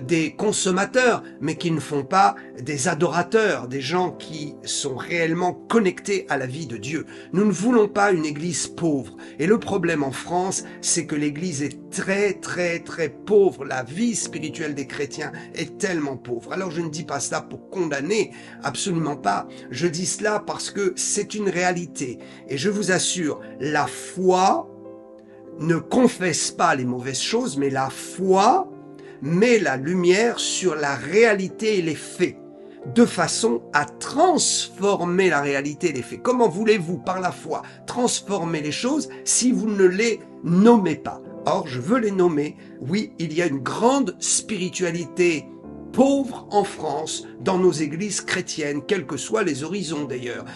S1: des consommateurs, mais qui ne font pas des adorateurs, des gens qui sont réellement connectés à la vie de Dieu. Nous ne voulons pas une Église pauvre. Et le problème en France, c'est que l'Église est très, très, très pauvre. La vie spirituelle des chrétiens est tellement pauvre. Alors je ne dis pas cela pour condamner, absolument pas. Je dis cela parce que c'est une réalité. Et je vous assure, la foi ne confesse pas les mauvaises choses, mais la foi met la lumière sur la réalité et les faits, de façon à transformer la réalité et les faits. Comment voulez-vous, par la foi, transformer les choses si vous ne les nommez pas? Or, je veux les nommer. Oui, il y a une grande spiritualité pauvre en France, dans nos églises chrétiennes, quels que soient les horizons d'ailleurs.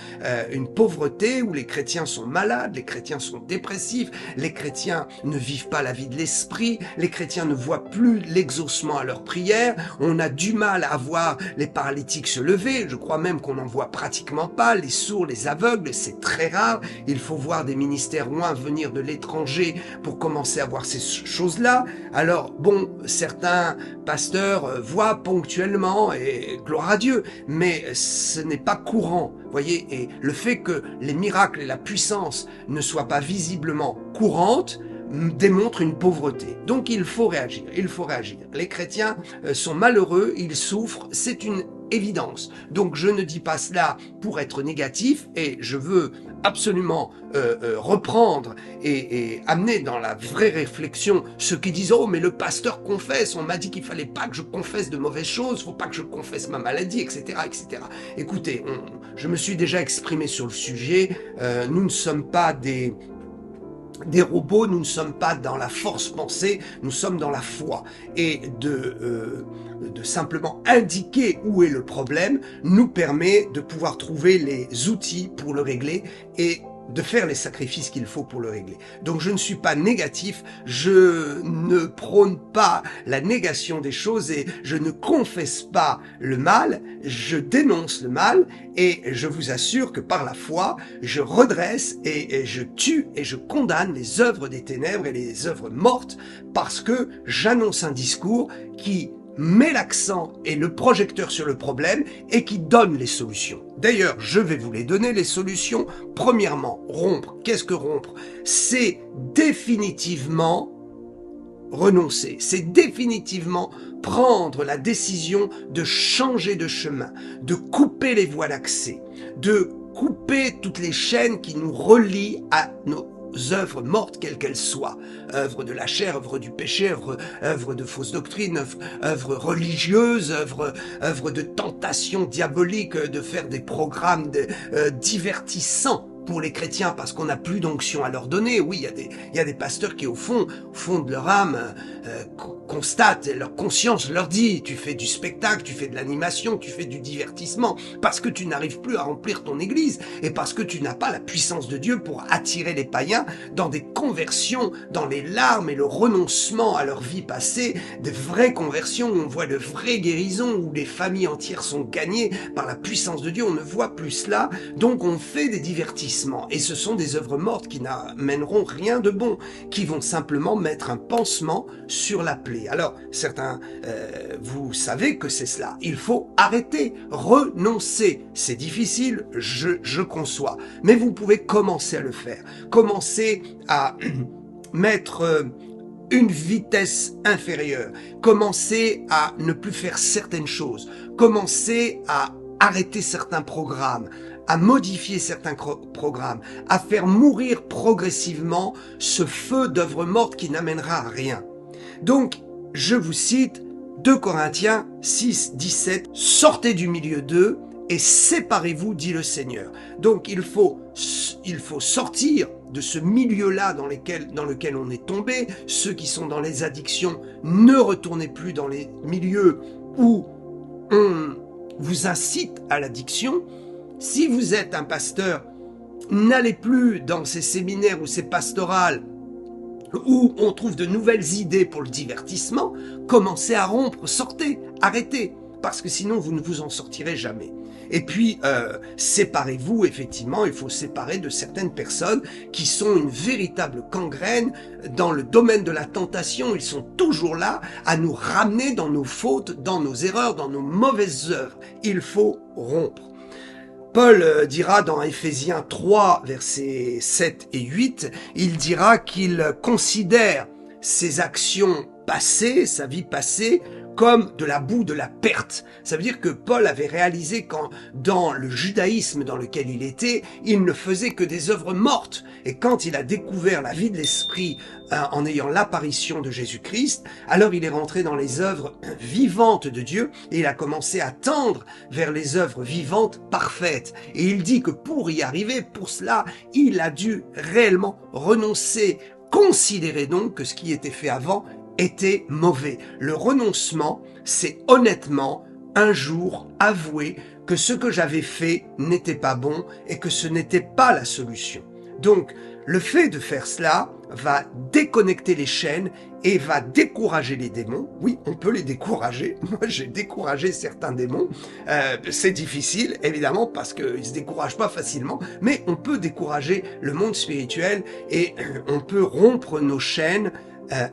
S1: Une pauvreté où les chrétiens sont malades, les chrétiens sont dépressifs, les chrétiens ne vivent pas la vie de l'esprit, les chrétiens ne voient plus l'exaucement à leurs prières, on a du mal à voir les paralytiques se lever, je crois même qu'on n'en voit pratiquement pas, les sourds, les aveugles, c'est très rare, il faut voir des ministères loin venir de l'étranger pour commencer à voir ces choses-là. Alors bon, certains pasteurs voient ponctuellement, et gloire à Dieu, mais ce n'est pas courant, voyez, et le fait que les miracles et la puissance ne soient pas visiblement courantes démontre une pauvreté. Donc il faut réagir, il faut réagir. Les chrétiens sont malheureux, ils souffrent, c'est une évidence. Donc je ne dis pas cela pour être négatif, et je veux absolument reprendre et amener dans la vraie réflexion ceux qui disent « Oh, mais le pasteur confesse, on m'a dit qu'il fallait pas que je confesse de mauvaises choses, faut pas que je confesse ma maladie, etc. etc. » Écoutez, je me suis déjà exprimé sur le sujet, nous ne sommes pas des robots, nous ne sommes pas dans la force pensée, nous sommes dans la foi. Et de simplement indiquer où est le problème nous permet de pouvoir trouver les outils pour le régler et de faire les sacrifices qu'il faut pour le régler. Donc je ne suis pas négatif, je ne prône pas la négation des choses et je ne confesse pas le mal, je dénonce le mal et je vous assure que par la foi, je redresse et je tue et je condamne les œuvres des ténèbres et les œuvres mortes parce que j'annonce un discours qui met l'accent et le projecteur sur le problème et qui donne les solutions. D'ailleurs, je vais vous les donner, les solutions. Premièrement, rompre. Qu'est-ce que rompre? C'est définitivement renoncer. C'est définitivement prendre la décision de changer de chemin, de couper les voies d'accès, de couper toutes les chaînes qui nous relient à nos œuvres mortes, quelles qu'elles soient, œuvres de la chair, œuvres du péché, œuvres de fausses doctrines, œuvres religieuses, œuvres de tentation diabolique, de faire des programmes divertissants pour les chrétiens parce qu'on n'a plus d'onction à leur donner. Oui, il y a des pasteurs qui au fond de leur âme constatent, leur conscience leur dit, tu fais du spectacle, tu fais de l'animation, tu fais du divertissement parce que tu n'arrives plus à remplir ton église et parce que tu n'as pas la puissance de Dieu pour attirer les païens dans des conversions, dans les larmes et le renoncement à leur vie passée, de vraies conversions où on voit de vraies guérisons, où les familles entières sont gagnées par la puissance de Dieu. On ne voit plus cela, donc on fait des divertissements. Et ce sont des œuvres mortes qui n'amèneront rien de bon, qui vont simplement mettre un pansement sur la plaie. Alors, certains, vous savez que c'est cela. Il faut arrêter, renoncer. C'est difficile, je conçois. Mais vous pouvez commencer à le faire. Commencer à mettre une vitesse inférieure. Commencer à ne plus faire certaines choses. Commencer à arrêter certains programmes, à modifier certains programmes, à faire mourir progressivement ce feu d'œuvre morte qui n'amènera à rien. Donc, je vous cite 2 Corinthiens 6, 17, « Sortez du milieu d'eux et séparez-vous, dit le Seigneur. » Donc, il faut sortir de ce milieu-là dans lequel on est tombé. Ceux qui sont dans les addictions, ne retournez plus dans les milieux où on vous incite à l'addiction. Si vous êtes un pasteur, n'allez plus dans ces séminaires ou ces pastorales où on trouve de nouvelles idées pour le divertissement. Commencez à rompre, sortez, arrêtez, parce que sinon vous ne vous en sortirez jamais. Et puis, séparez-vous, effectivement, il faut séparer de certaines personnes qui sont une véritable gangrène dans le domaine de la tentation. Ils sont toujours là à nous ramener dans nos fautes, dans nos erreurs, dans nos mauvaises œuvres. Il faut rompre. Paul dira dans Éphésiens 3, versets 7 et 8, il dira qu'il considère ses actions passées, sa vie passée, comme de la boue, de la perte. Ça veut dire que Paul avait réalisé qu'en dans le judaïsme dans lequel il était, il ne faisait que des œuvres mortes. Et quand il a découvert la vie de l'esprit en ayant l'apparition de Jésus-Christ, alors il est rentré dans les œuvres vivantes de Dieu et il a commencé à tendre vers les œuvres vivantes parfaites. Et il dit que pour y arriver, pour cela, il a dû réellement renoncer. Considérez donc que ce qui était fait avant était mauvais. Le renoncement, c'est honnêtement un jour avouer que ce que j'avais fait n'était pas bon et que ce n'était pas la solution. Donc, le fait de faire cela va déconnecter les chaînes et va décourager les démons. Oui, on peut les décourager. Moi, j'ai découragé certains démons. C'est difficile, évidemment, parce qu'ils ne se découragent pas facilement, mais on peut décourager le monde spirituel et on peut rompre nos chaînes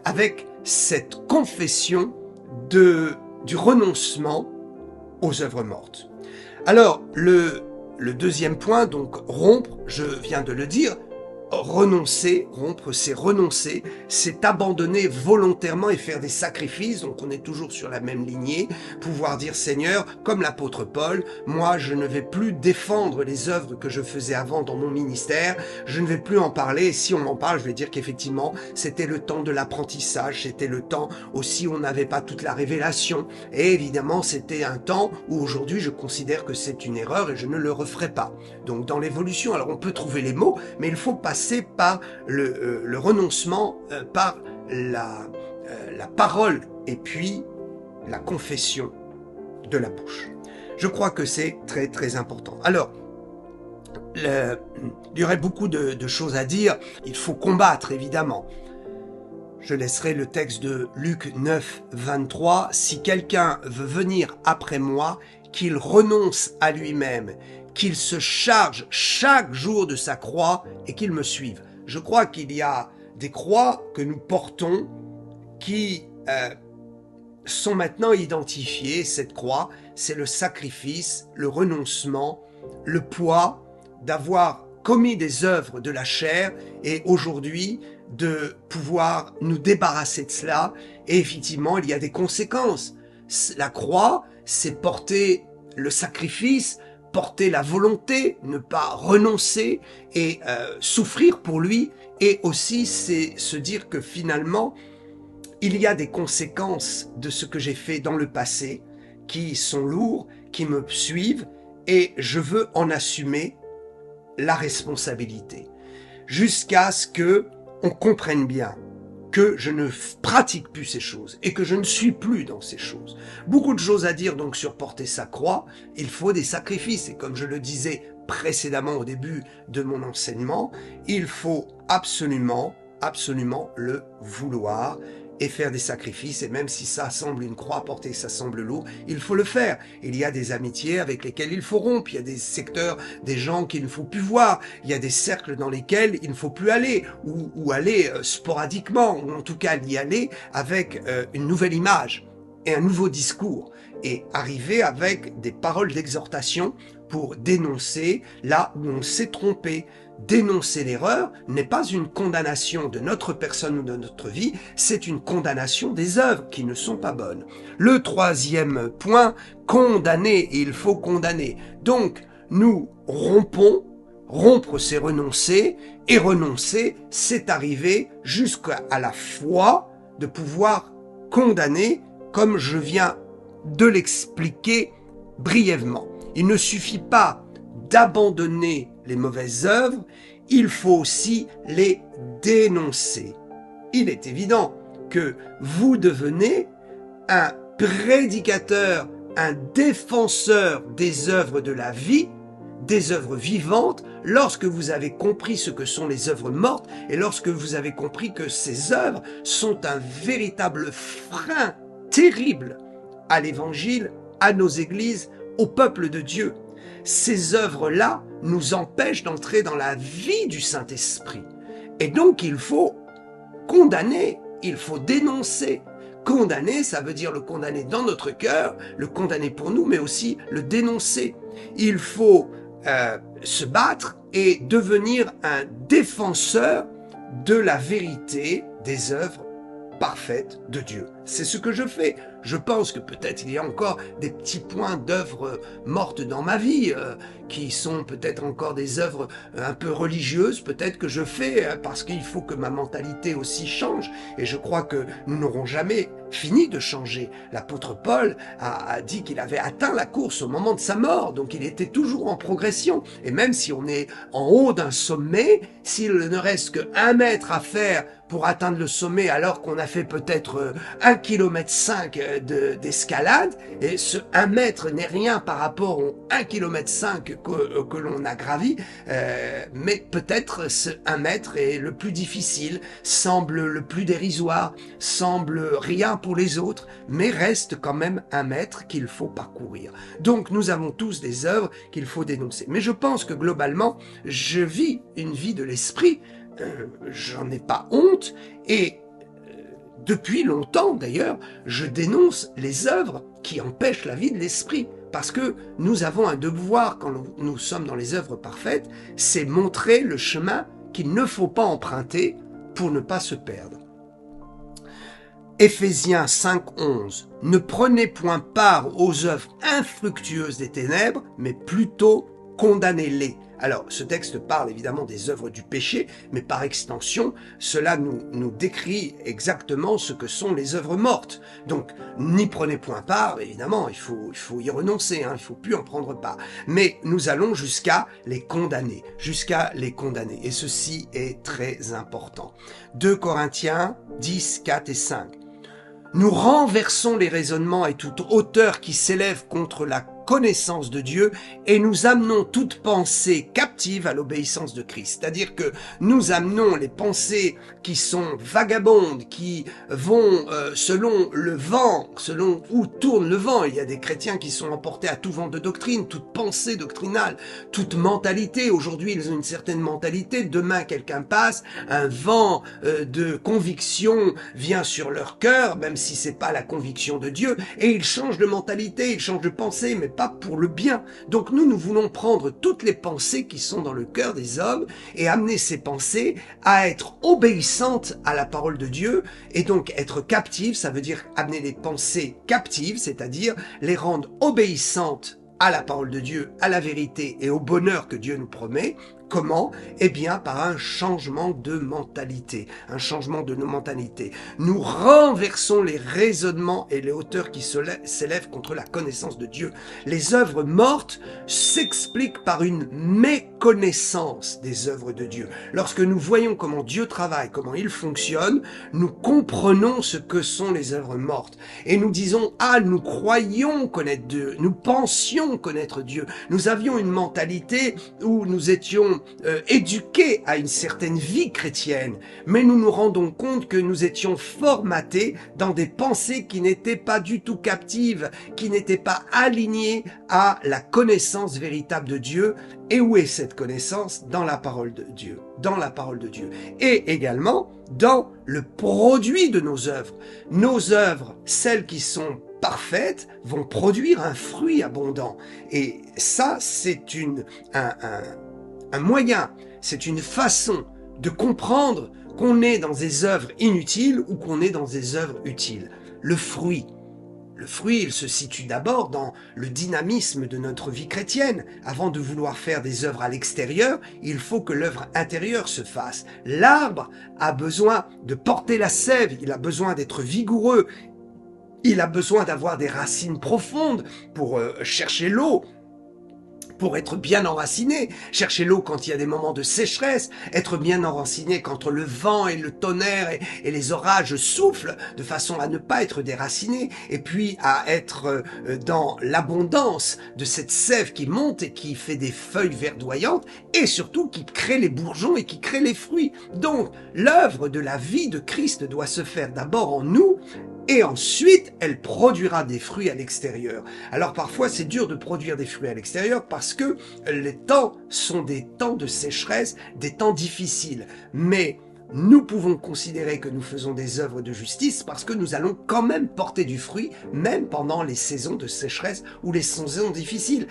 S1: avec cette confession du renoncement aux œuvres mortes. Alors, le deuxième point, donc rompre, je viens de le dire, renoncer, rompre, c'est renoncer, c'est abandonner volontairement et faire des sacrifices, donc on est toujours sur la même lignée, pouvoir dire Seigneur, comme l'apôtre Paul, moi je ne vais plus défendre les œuvres que je faisais avant dans mon ministère, je ne vais plus en parler, et si on en parle, je vais dire qu'effectivement, c'était le temps de l'apprentissage, c'était le temps aussi où on n'avait pas toute la révélation, et évidemment c'était un temps où aujourd'hui je considère que c'est une erreur et je ne le referai pas. Donc dans l'évolution, alors on peut trouver les mots, mais il faut passer par le renoncement, par la parole et puis la confession de la bouche. Je crois que c'est très très important. Alors, il y aurait beaucoup de choses à dire. Il faut combattre, évidemment. Je laisserai le texte de Luc 9, 23. « Si quelqu'un veut venir après moi, qu'il renonce à lui-même, qu'il se charge chaque jour de sa croix et qu'il me suive. » Je crois qu'il y a des croix que nous portons qui sont maintenant identifiées. Cette croix, c'est le sacrifice, le renoncement, le poids d'avoir commis des œuvres de la chair et aujourd'hui de pouvoir nous débarrasser de cela. Et effectivement, il y a des conséquences. La croix, c'est porter le sacrifice, porter la volonté, ne pas renoncer et souffrir pour lui. Et aussi, c'est se dire que finalement, il y a des conséquences de ce que j'ai fait dans le passé qui sont lourds, qui me suivent et je veux en assumer la responsabilité jusqu'à ce que on comprenne bien que je ne pratique plus ces choses et que je ne suis plus dans ces choses. Beaucoup de choses à dire donc sur porter sa croix, il faut des sacrifices et comme je le disais précédemment au début de mon enseignement, il faut absolument le vouloir et faire des sacrifices, et même si ça semble une croix portée, ça semble lourd, il faut le faire. Il y a des amitiés avec lesquelles il faut rompre, il y a des secteurs, des gens qu'il ne faut plus voir, il y a des cercles dans lesquels il ne faut plus aller, ou aller sporadiquement, ou en tout cas y aller avec une nouvelle image et un nouveau discours, et arriver avec des paroles d'exhortation pour dénoncer là où on s'est trompé. Dénoncer l'erreur n'est pas une condamnation de notre personne ou de notre vie, c'est une condamnation des œuvres qui ne sont pas bonnes. Le troisième point, condamner, il faut condamner. Donc, nous rompons, rompre c'est renoncer, et renoncer c'est arriver jusqu'à la foi de pouvoir condamner, comme je viens de l'expliquer brièvement. Il ne suffit pas d'abandonner les mauvaises œuvres, il faut aussi les dénoncer. Il est évident que vous devenez un prédicateur, un défenseur des œuvres de la vie, des œuvres vivantes, lorsque vous avez compris ce que sont les œuvres mortes et lorsque vous avez compris que ces œuvres sont un véritable frein terrible à l'évangile, à nos églises, au peuple de Dieu. Ces œuvres-là nous empêchent d'entrer dans la vie du Saint-Esprit. Et donc il faut condamner, il faut dénoncer. Condamner, ça veut dire le condamner dans notre cœur, le condamner pour nous, mais aussi le dénoncer. Il faut se battre et devenir un défenseur de la vérité des œuvres parfaites de Dieu. C'est ce que je fais. Je pense que peut-être il y a encore des petits points d'œuvres mortes dans ma vie, qui sont peut-être encore des œuvres un peu religieuses, peut-être que je fais parce qu'il faut que ma mentalité aussi change. Et je crois que nous n'aurons jamais fini de changer. L'apôtre Paul a dit qu'il avait atteint la course au moment de sa mort, donc il était toujours en progression. Et même si on est en haut d'un sommet, s'il ne reste que 1 mètre à faire pour atteindre le sommet alors qu'on a fait peut-être 1,5 km d'escalade, et ce 1 mètre n'est rien par rapport au 1,5 km que l'on a gravi, mais peut-être ce 1 mètre est le plus difficile, semble le plus dérisoire, semble rien pour les autres, mais reste quand même 1 mètre qu'il faut parcourir. Donc nous avons tous des œuvres qu'il faut dénoncer. Mais je pense que globalement, je vis une vie de l'esprit, j'en ai pas honte, et depuis longtemps d'ailleurs, je dénonce les œuvres qui empêchent la vie de l'esprit. Parce que nous avons un devoir quand nous sommes dans les œuvres parfaites, c'est montrer le chemin qu'il ne faut pas emprunter pour ne pas se perdre. Éphésiens 5:11. Ne prenez point part aux œuvres infructueuses des ténèbres, mais plutôt condamnez-les. Alors, ce texte parle évidemment des œuvres du péché, mais par extension, cela nous décrit exactement ce que sont les œuvres mortes. Donc, n'y prenez point part, évidemment, il faut y renoncer, il ne faut plus en prendre part. Mais nous allons jusqu'à les condamner, Et ceci est très important. 2 Corinthiens 10, 4 et 5. Nous renversons les raisonnements et toute hauteur qui s'élève contre la connaissance de Dieu et nous amenons toute pensée captive à l'obéissance de Christ. C'est-à-dire que nous amenons les pensées qui sont vagabondes, qui vont selon le vent, selon où tourne le vent. Il y a des chrétiens qui sont emportés à tout vent de doctrine, toute pensée doctrinale, toute mentalité. Aujourd'hui, ils ont une certaine mentalité. Demain, quelqu'un passe, un vent de conviction vient sur leur cœur, même si c'est pas la conviction de Dieu, et ils changent de mentalité, ils changent de pensée, mais pas pour le bien. Donc nous voulons prendre toutes les pensées qui sont dans le cœur des hommes et amener ces pensées à être obéissantes à la parole de Dieu. Et donc être captives, ça veut dire amener les pensées captives, c'est-à-dire les rendre obéissantes à la parole de Dieu, à la vérité et au bonheur que Dieu nous promet. Comment? Eh bien, par un changement de mentalité. Un changement de nos mentalités. Nous renversons les raisonnements et les hauteurs qui s'élèvent contre la connaissance de Dieu. Les œuvres mortes s'expliquent par une méconnaissance des œuvres de Dieu. Lorsque nous voyons comment Dieu travaille, comment il fonctionne, nous comprenons ce que sont les œuvres mortes. Et nous disons, ah, nous croyons connaître Dieu, nous pensions connaître Dieu. Nous avions une mentalité où nous étions éduqués à une certaine vie chrétienne, mais nous nous rendons compte que nous étions formatés dans des pensées qui n'étaient pas du tout captives, qui n'étaient pas alignées à la connaissance véritable de Dieu. Et où est cette connaissance? Dans la parole de Dieu. Dans la parole de Dieu. Et également dans le produit de nos œuvres. Nos œuvres, celles qui sont parfaites, vont produire un fruit abondant. Et ça, c'est un moyen, c'est une façon de comprendre qu'on est dans des œuvres inutiles ou qu'on est dans des œuvres utiles. Le fruit, il se situe d'abord dans le dynamisme de notre vie chrétienne. Avant de vouloir faire des œuvres à l'extérieur, il faut que l'œuvre intérieure se fasse. L'arbre a besoin de porter la sève, il a besoin d'être vigoureux, il a besoin d'avoir des racines profondes pour chercher l'eau, pour être bien enraciné, chercher l'eau quand il y a des moments de sécheresse, être bien enraciné quand le vent et le tonnerre et les orages soufflent, de façon à ne pas être déraciné, et puis à être dans l'abondance de cette sève qui monte et qui fait des feuilles verdoyantes, et surtout qui crée les bourgeons et qui crée les fruits. Donc, l'œuvre de la vie de Christ doit se faire d'abord en nous, et ensuite, elle produira des fruits à l'extérieur. Alors parfois, c'est dur de produire des fruits à l'extérieur parce que les temps sont des temps de sécheresse, des temps difficiles. Mais nous pouvons considérer que nous faisons des œuvres de justice parce que nous allons quand même porter du fruit, même pendant les saisons de sécheresse ou les saisons difficiles.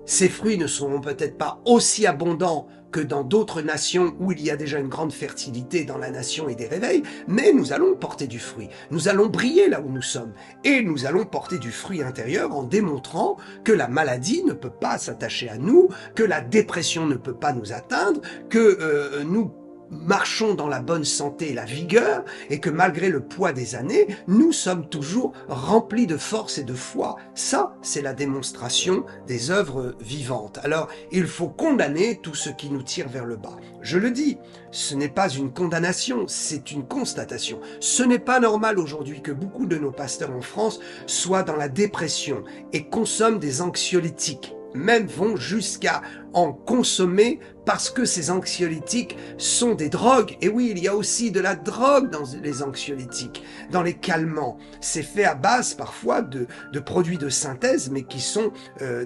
S1: Ces fruits ne seront peut-être pas aussi abondants que dans d'autres nations où il y a déjà une grande fertilité dans la nation et des réveils, mais nous allons porter du fruit. Nous allons briller là où nous sommes. Et nous allons porter du fruit intérieur en démontrant que la maladie ne peut pas s'attacher à nous, que la dépression ne peut pas nous atteindre, que nous marchons dans la bonne santé et la vigueur, et que malgré le poids des années, nous sommes toujours remplis de force et de foi. Ça, c'est la démonstration des œuvres vivantes. Alors, il faut condamner tout ce qui nous tire vers le bas. Je le dis, ce n'est pas une condamnation, c'est une constatation. Ce n'est pas normal aujourd'hui que beaucoup de nos pasteurs en France soient dans la dépression et consomment des anxiolytiques. Même vont jusqu'à en consommer parce que ces anxiolytiques sont des drogues. Et oui, il y a aussi de la drogue dans les anxiolytiques, dans les calmants. C'est fait à base parfois de produits de synthèse, mais qui sont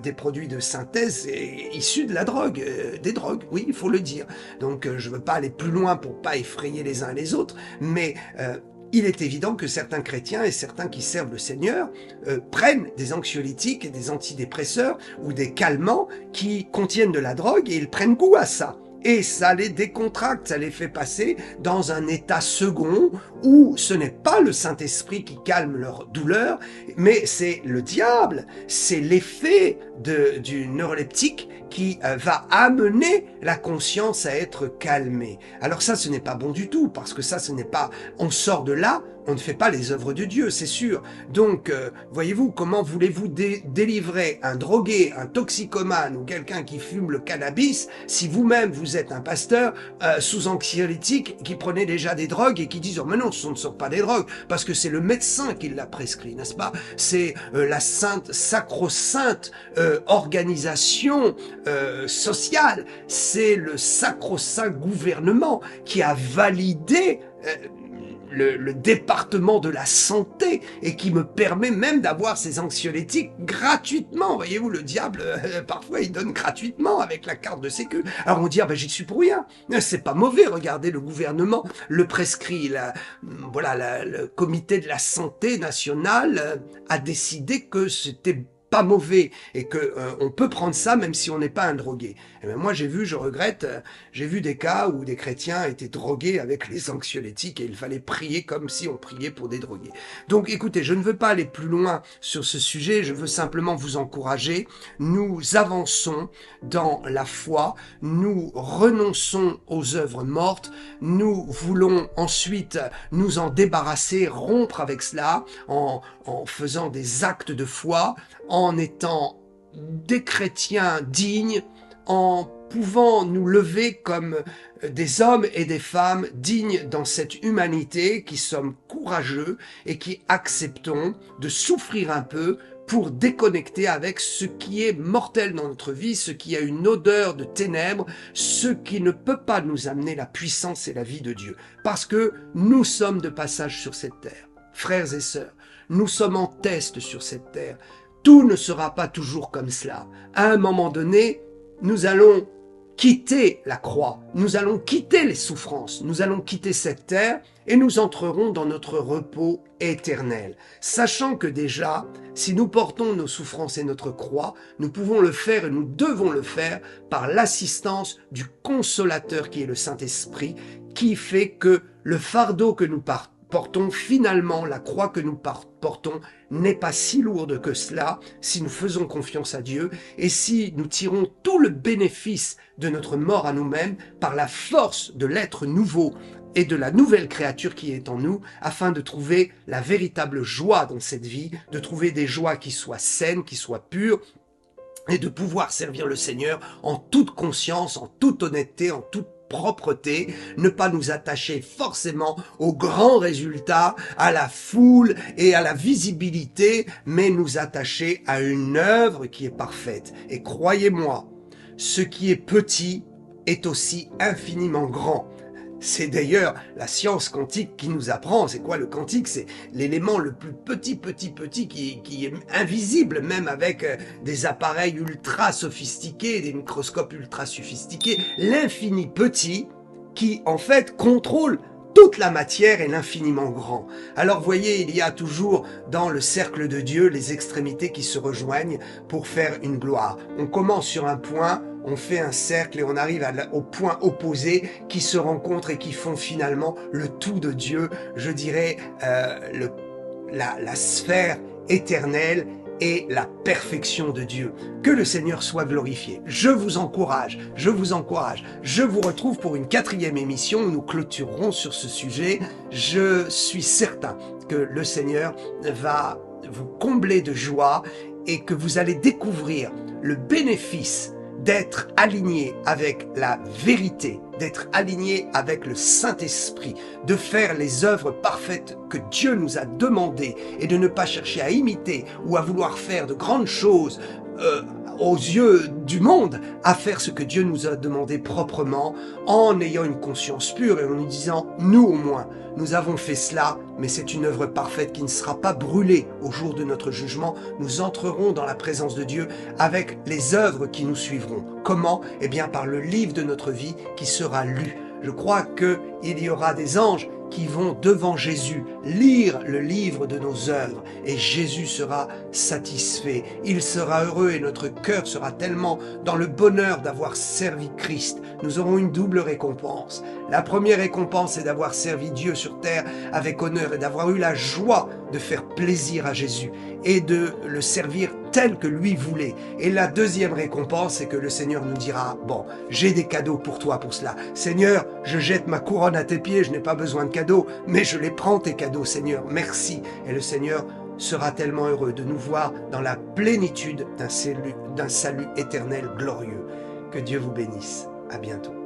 S1: des produits de synthèse issus de la drogue, des drogues, oui, il faut le dire. Donc je ne veux pas aller plus loin pour pas effrayer les uns les autres, mais il est évident que certains chrétiens et certains qui servent le Seigneur prennent des anxiolytiques et des antidépresseurs ou des calmants qui contiennent de la drogue et ils prennent goût à ça. et ça les décontracte, ça les fait passer dans un état second où ce n'est pas le Saint-Esprit qui calme leur douleur, mais c'est le diable, c'est l'effet du neuroleptique qui va amener la conscience à être calmée. Alors ça, ce n'est pas bon du tout, parce que ça, ce n'est pas... On sort de là, on ne fait pas les œuvres de Dieu, c'est sûr. Donc, voyez-vous, comment voulez-vous délivrer un drogué, un toxicomane ou quelqu'un qui fume le cannabis si vous-même vous êtes un pasteur sous anxiolytique qui prenait déjà des drogues et qui dit « Oh mais non, ce ne sont pas des drogues, parce que c'est le médecin qui l'a prescrit, n'est-ce pas? C'est la sacro-sainte organisation sociale, c'est le sacro-saint gouvernement qui a validé le département de la santé et qui me permet même d'avoir ces anxiolytiques gratuitement. Voyez-vous, le diable, parfois, il donne gratuitement avec la carte de sécu. Alors on dit, ah ben j'y suis pour rien. C'est pas mauvais, regardez, le gouvernement le prescrit. Le comité de la santé nationale a décidé que c'était pas mauvais et que on peut prendre ça même si on n'est pas un drogué. Et bien moi je regrette, j'ai vu des cas où des chrétiens étaient drogués avec les anxiolytiques et il fallait prier comme si on priait pour des drogués. Donc écoutez, je ne veux pas aller plus loin sur ce sujet, je veux simplement vous encourager. Nous avançons dans la foi, nous renonçons aux œuvres mortes, nous voulons ensuite nous en débarrasser, rompre avec cela en faisant des actes de foi, en étant des chrétiens dignes, en pouvant nous lever comme des hommes et des femmes dignes dans cette humanité, qui sommes courageux et qui acceptons de souffrir un peu pour déconnecter avec ce qui est mortel dans notre vie, ce qui a une odeur de ténèbres, ce qui ne peut pas nous amener la puissance et la vie de Dieu. Parce que nous sommes de passage sur cette terre. Frères et sœurs, nous sommes en test sur cette terre. Tout ne sera pas toujours comme cela. À un moment donné, nous allons quitter la croix, nous allons quitter les souffrances, nous allons quitter cette terre et nous entrerons dans notre repos éternel. Sachant que déjà, si nous portons nos souffrances et notre croix, nous pouvons le faire et nous devons le faire par l'assistance du Consolateur qui est le Saint-Esprit, qui fait que le fardeau que nous portons, finalement, la croix que nous portons n'est pas si lourde que cela si nous faisons confiance à Dieu et si nous tirons tout le bénéfice de notre mort à nous-mêmes par la force de l'être nouveau et de la nouvelle créature qui est en nous, afin de trouver la véritable joie dans cette vie, de trouver des joies qui soient saines, qui soient pures, et de pouvoir servir le Seigneur en toute conscience, en toute honnêteté, en toute propreté, ne pas nous attacher forcément aux grands résultats, à la foule et à la visibilité, mais nous attacher à une œuvre qui est parfaite. Et croyez-moi, ce qui est petit est aussi infiniment grand. C'est d'ailleurs la science quantique qui nous apprend. C'est quoi le quantique? C'est l'élément le plus petit qui est invisible, même avec des appareils ultra sophistiqués, des microscopes ultra sophistiqués. L'infini petit qui, en fait, contrôle toute la matière et l'infiniment grand. Alors voyez, il y a toujours dans le cercle de Dieu les extrémités qui se rejoignent pour faire une gloire. On commence sur un point, on fait un cercle et on arrive au point opposé qui se rencontrent et qui font finalement le tout de Dieu, je dirais la sphère éternelle et la perfection de Dieu. Que le Seigneur soit glorifié. Je vous encourage. Je vous retrouve pour une 4e émission où nous clôturerons sur ce sujet. Je suis certain que le Seigneur va vous combler de joie et que vous allez découvrir le bénéfice d'être aligné avec la vérité, d'être aligné avec le Saint-Esprit, de faire les œuvres parfaites que Dieu nous a demandées et de ne pas chercher à imiter ou à vouloir faire de grandes choses aux yeux du monde, à faire ce que Dieu nous a demandé proprement, en ayant une conscience pure et en nous disant, nous au moins, nous avons fait cela, mais c'est une œuvre parfaite qui ne sera pas brûlée au jour de notre jugement. Nous entrerons dans la présence de Dieu avec les œuvres qui nous suivront. Comment? Eh bien par le livre de notre vie qui sera lu. Je crois qu'il y aura des anges qui vont devant Jésus lire le livre de nos œuvres et Jésus sera satisfait, il sera heureux et notre cœur sera tellement dans le bonheur d'avoir servi Christ. Nous aurons une double récompense. La première récompense est d'avoir servi Dieu sur terre avec honneur et d'avoir eu la joie de faire plaisir à Jésus et de le servir tel que lui voulait. Et la deuxième récompense, c'est que le Seigneur nous dira, bon, j'ai des cadeaux pour toi pour cela. Seigneur, je jette ma couronne à tes pieds, je n'ai pas besoin de cadeaux, mais je les prends tes cadeaux, Seigneur, merci. Et le Seigneur sera tellement heureux de nous voir dans la plénitude d'un salut éternel glorieux. Que Dieu vous bénisse. À bientôt.